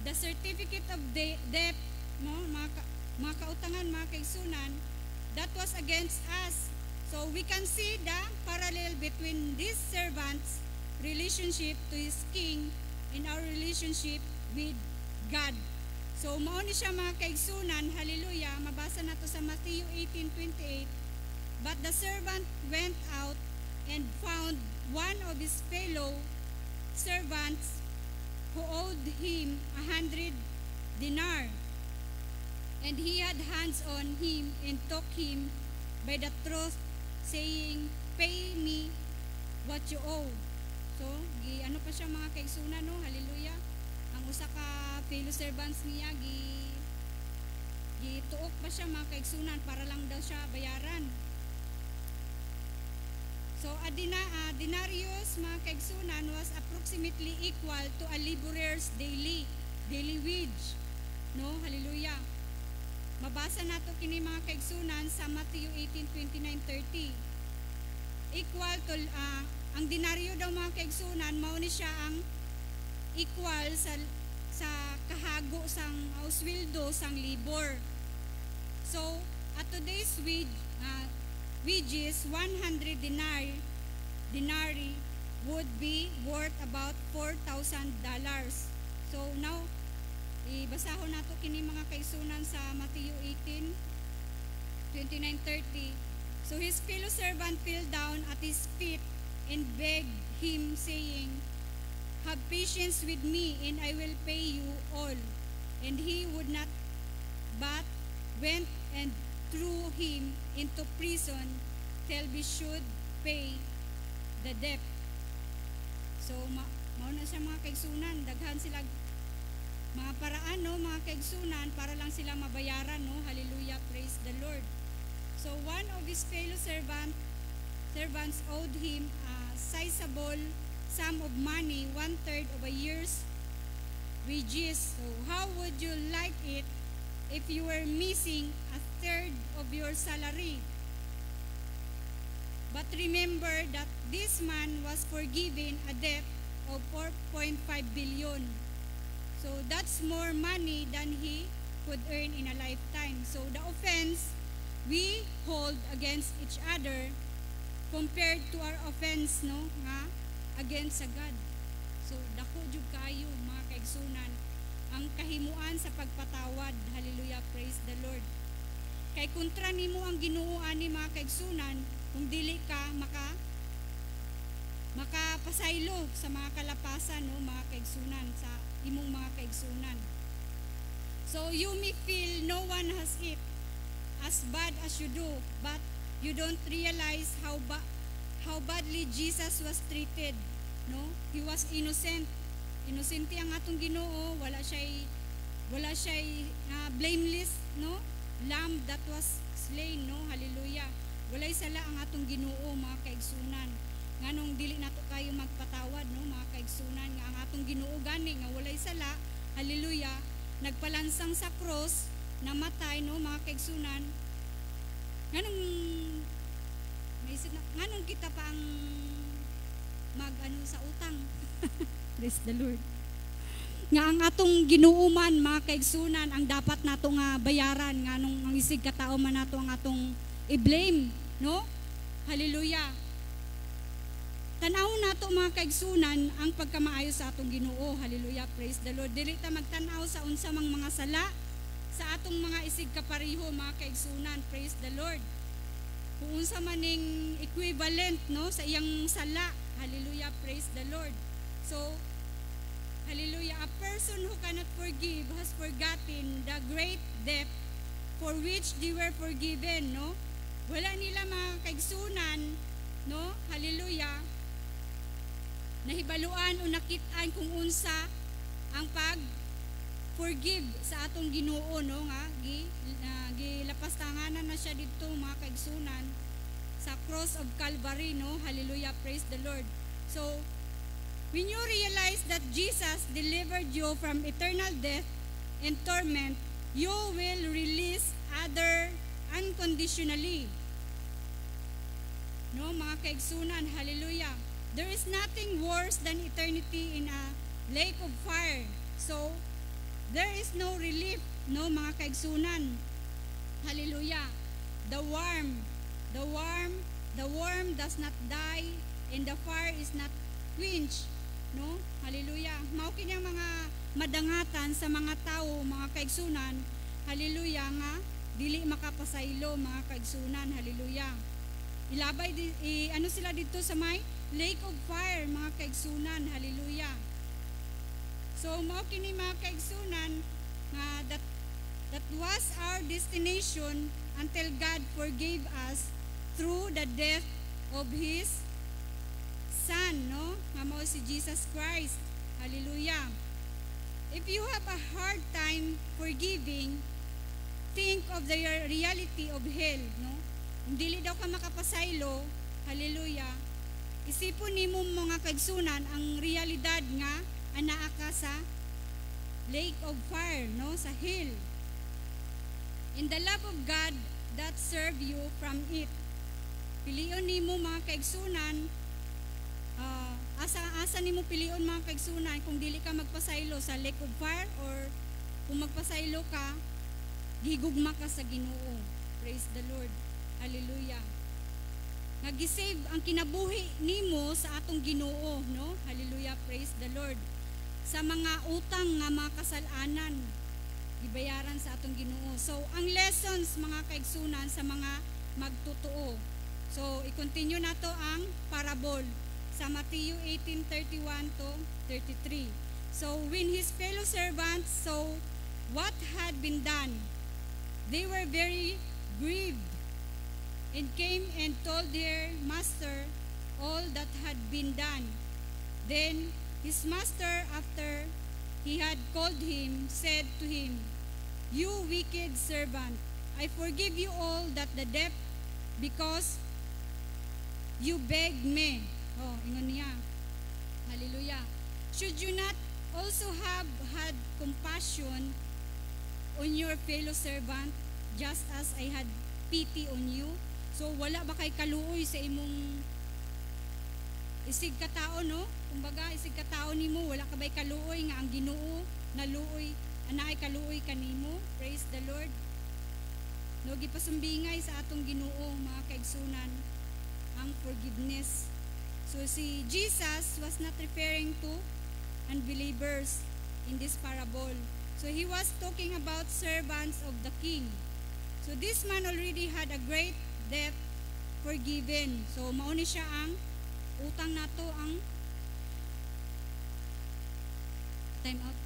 [SPEAKER 1] the certificate of debt, no, mga kautangan, mga kaigsunan, that was against us. So we can see the parallel between this servant's relationship to his king and our relationship with God. So mao ni siya, mga kaigsunan, hallelujah. Mabasa nato sa Matthew 18:28. But the servant went out and found one of his fellow servants who owed him 100 denar. And he had hands on him and took him by the throat, saying, "Pay me what you owe." So, ano pa siya, mga kaigsunan, no? Hallelujah. Ang usa ka fellow servants niya, gituok pa siya, mga kaigsunan, para lang daw siya bayaran. So a denarius, mga kaigsunan, was approximately equal to a laborer's daily wage. No, hallelujah. Mabasa nato kini mga kaigsunan sa Matthew 18:29-30. Equal to ang denaryo daw mga kaigsunan, mao ni siya ang equal sa kahago sang sweldo sang labor. So at today's wages, 100 denarii would be worth about $4,000. So now ibasahon nato kini mga kaigsunan sa Matthew 18:29-30. So his fellow servant fell down at his feet and begged him, saying, "Have patience with me, and I will pay you all." And he would not, but went and threw him into prison till he should pay the debt. So mao na siya mga kaigsunan, daghan sila mga paraan, no, mga kaigsunan, para lang sila mabayaran, no. Hallelujah, praise the Lord. So one of his fellow servants owed him a sizable sum of money, 1/3 of a year's wages. So how would you like it if you were missing a third of your salary? But remember that this man was forgiven a debt of 4.5 billion. So that's more money than he could earn in a lifetime. So the offense we hold against each other compared to our offense, no, nga against sa God. So dako jud kayo mga kaigsunan ang kahimuan sa pagpatawad. Hallelujah, praise the Lord. Kay kontra nimo ang Ginoo ani mga kaigsunan kung dili ka makapasaylo sa mga kalapasan, no, mga kaigsunan, sa imong mga kaigsunan. So you may feel no one has it as bad as you do, but you don't realize how badly Jesus was treated, no. He was innocent. Inosente ang atong Ginoo, wala siya blameless, no, lamb that was slain, no. Hallelujah. Walay sala ang atong Ginoo mga kaigsunan. Nganong dili nato kayo magpatawad, no, mga kaigsunan, nga ang atong Ginoo gani nga walay sala, hallelujah, nagpalansang sa cross, namatay, no, mga kaigsunan. Nganong kita pa ang sa utang. Praise the Lord. Nga ang atong Ginoo man mga kaigsunan ang dapat nato nga bayaran, nganong ang isig katao man nato ang atong i-blame, no? Hallelujah. Tanaw nato mga kaigsunan ang pagkamaayo sa atong Ginoo. Hallelujah, praise the Lord. Dili ta magtanaw sa unsa mang mga sala sa atong mga isig kapariho mga kaigsunan. Praise the Lord. Kung unsa maning equivalent, no, sa iyang sala. Hallelujah, praise the Lord. So hallelujah, a person who cannot forgive has forgotten the great debt for which they were forgiven, no. Wala nila mga kaigsunan, no, hallelujah, nahibaluan o nakit-an kung unsa ang pag-forgive sa atong Ginoo, no, nga gilapastanganan na siya dito mga kaigsunan sa cross of Calvary, no. Hallelujah, praise the Lord. So when you realize that Jesus delivered you from eternal death and torment, you will release other unconditionally, no, mga kaigsunan. Hallelujah. There is nothing worse than eternity in a lake of fire. So there is no relief, no, mga kaigsunan. Hallelujah. The worm does not die, and the fire is not quenched, no. Hallelujah. Mao kini mga madangatan sa mga tao mga kaigsunan. Hallelujah, nga dili makapasaylo mga kaigsunan. Hallelujah. Ilabay ano sila dito sa may lake of fire mga kaigsunan. Hallelujah. So mao kini mga kaigsunan nga that was our destination until God forgave us through the death of His Son, no, nga mao si Jesus Christ. Hallelujah. If you have a hard time forgiving, think of the reality of hell, no. Kung dili daw ka makapasaylo, hallelujah, isipon nimo mga kaigsunan ang realidad nga anaa ka sa lake of fire, no, sa hill. In the love of God that serve you from it. Pilion nimo mga kaigsunan, asa nimo pilion mga kaigsunan kung dili ka magpasaylo sa lake of fire or kung magpasaylo ka, gigugma ka sa Ginoo. Praise the Lord. Hallelujah. Nagisave ang kinabuhi nimo sa atong Ginoo, no? Hallelujah. Praise the Lord. Sa mga utang nga mga kasalanan, gibayaran sa atong Ginoo. So, ang lessons mga kaigsunan sa mga magtotoo. So, i-continue nato ang parable sa Matthew 18:31 to 33. So, when his fellow servants saw what had been done, they were very grieved and came and told their master all that had been done. Then his master, after he had called him, said to him, "You wicked servant, I forgive you all that the debt because you begged me." Oh, ingon niya. Hallelujah. Should you not also have had compassion on your fellow servant, just as I had pity on you? So, wala ba kay kaluoy sa imong isig katao, no? Kumbaga, isig katao nimo, wala ka ba'y kaluoy nga ang Ginoo naluoy, anaay kaluoy kanimo? Praise the Lord. No, gipasumbingay sa atong Ginoo, mga kaigsunan, ang forgiveness. So, si Jesus was not referring to unbelievers in this parable. So, he was talking about servants of the king. So, this man already had a great debt forgiven. So, mauni siya ang utang nato ang time out.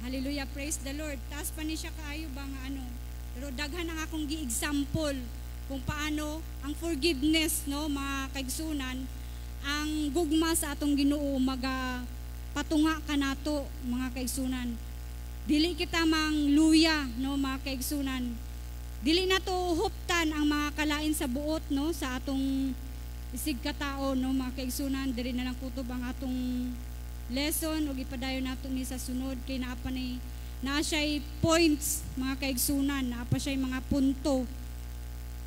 [SPEAKER 1] Hallelujah, praise the Lord. Taas pa ni siya kaayo ba nga ano. Pero daghan ang akong gi-example kung paano ang forgiveness, no, mga kaigsunan, ang gugma sa atong Ginoo patunga ka nato, mga kaigsunan. Dili kita mang luya, no, mga kaigsunan. Dili na to huptan ang mga kalain sa buot, no, sa atong isig katao, no, mga kaigsunan. Dili na lang kutob ang atong lesson ug ipadayon nato ni sa sunod kay naa pa ni naa siya'y points, mga kaigsunan, naa pa siya'y mga punto.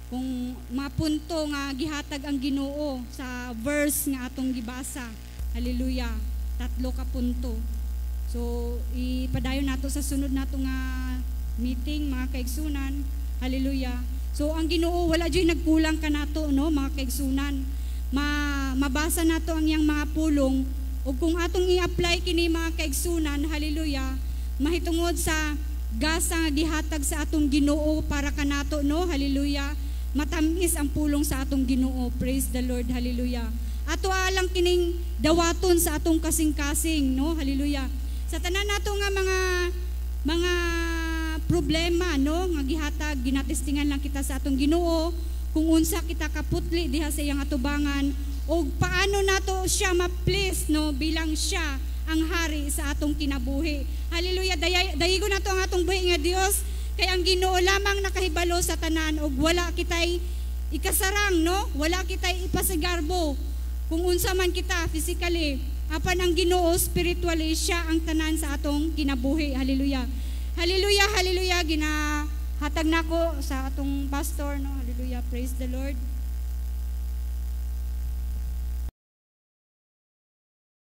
[SPEAKER 1] Kung mga punto nga gihatag ang Ginoo sa verse nga atong gibasa. Hallelujah. 3 ka punto. So ipadayon nato sa sunod nato nga meeting, mga kaigsunan. Hallelujah. So ang Ginoo wala jud nagkulang kanato, no, mga kaigsunan. Mabasa nato ang iyang mga pulong ug kung atong i-apply kini, mga kaigsunan, hallelujah, mahitungod sa gasa nga gihatag sa atong Ginoo para kanato, no, hallelujah. Matamis ang pulong sa atong Ginoo. Praise the Lord, hallelujah. Ato alang kining dawaton sa atong kasing-kasing, no, hallelujah. Sa tanan nato nga mga problema, no, nga gihatag, ginatestingan lang kita sa atong Ginoo kung unsa kita kaputli diha sa iyang atubangan o paano nato siya ma-please, no, bilang siya ang hari sa atong kinabuhi. Hallelujah. Dayigo nato ang atong buhi nga Dios kay ang Ginoo lamang nakahibalo sa tanan og wala kitay ikasarang, no, wala kitay ipasigarbo kung unsa man kita physically. Apan ang Ginoo spiritually, siya ang tanan sa atong kinabuhi. Hallelujah. Hallelujah, hallelujah. Ginahatag nako sa atong pastor, no? Hallelujah. Praise the Lord.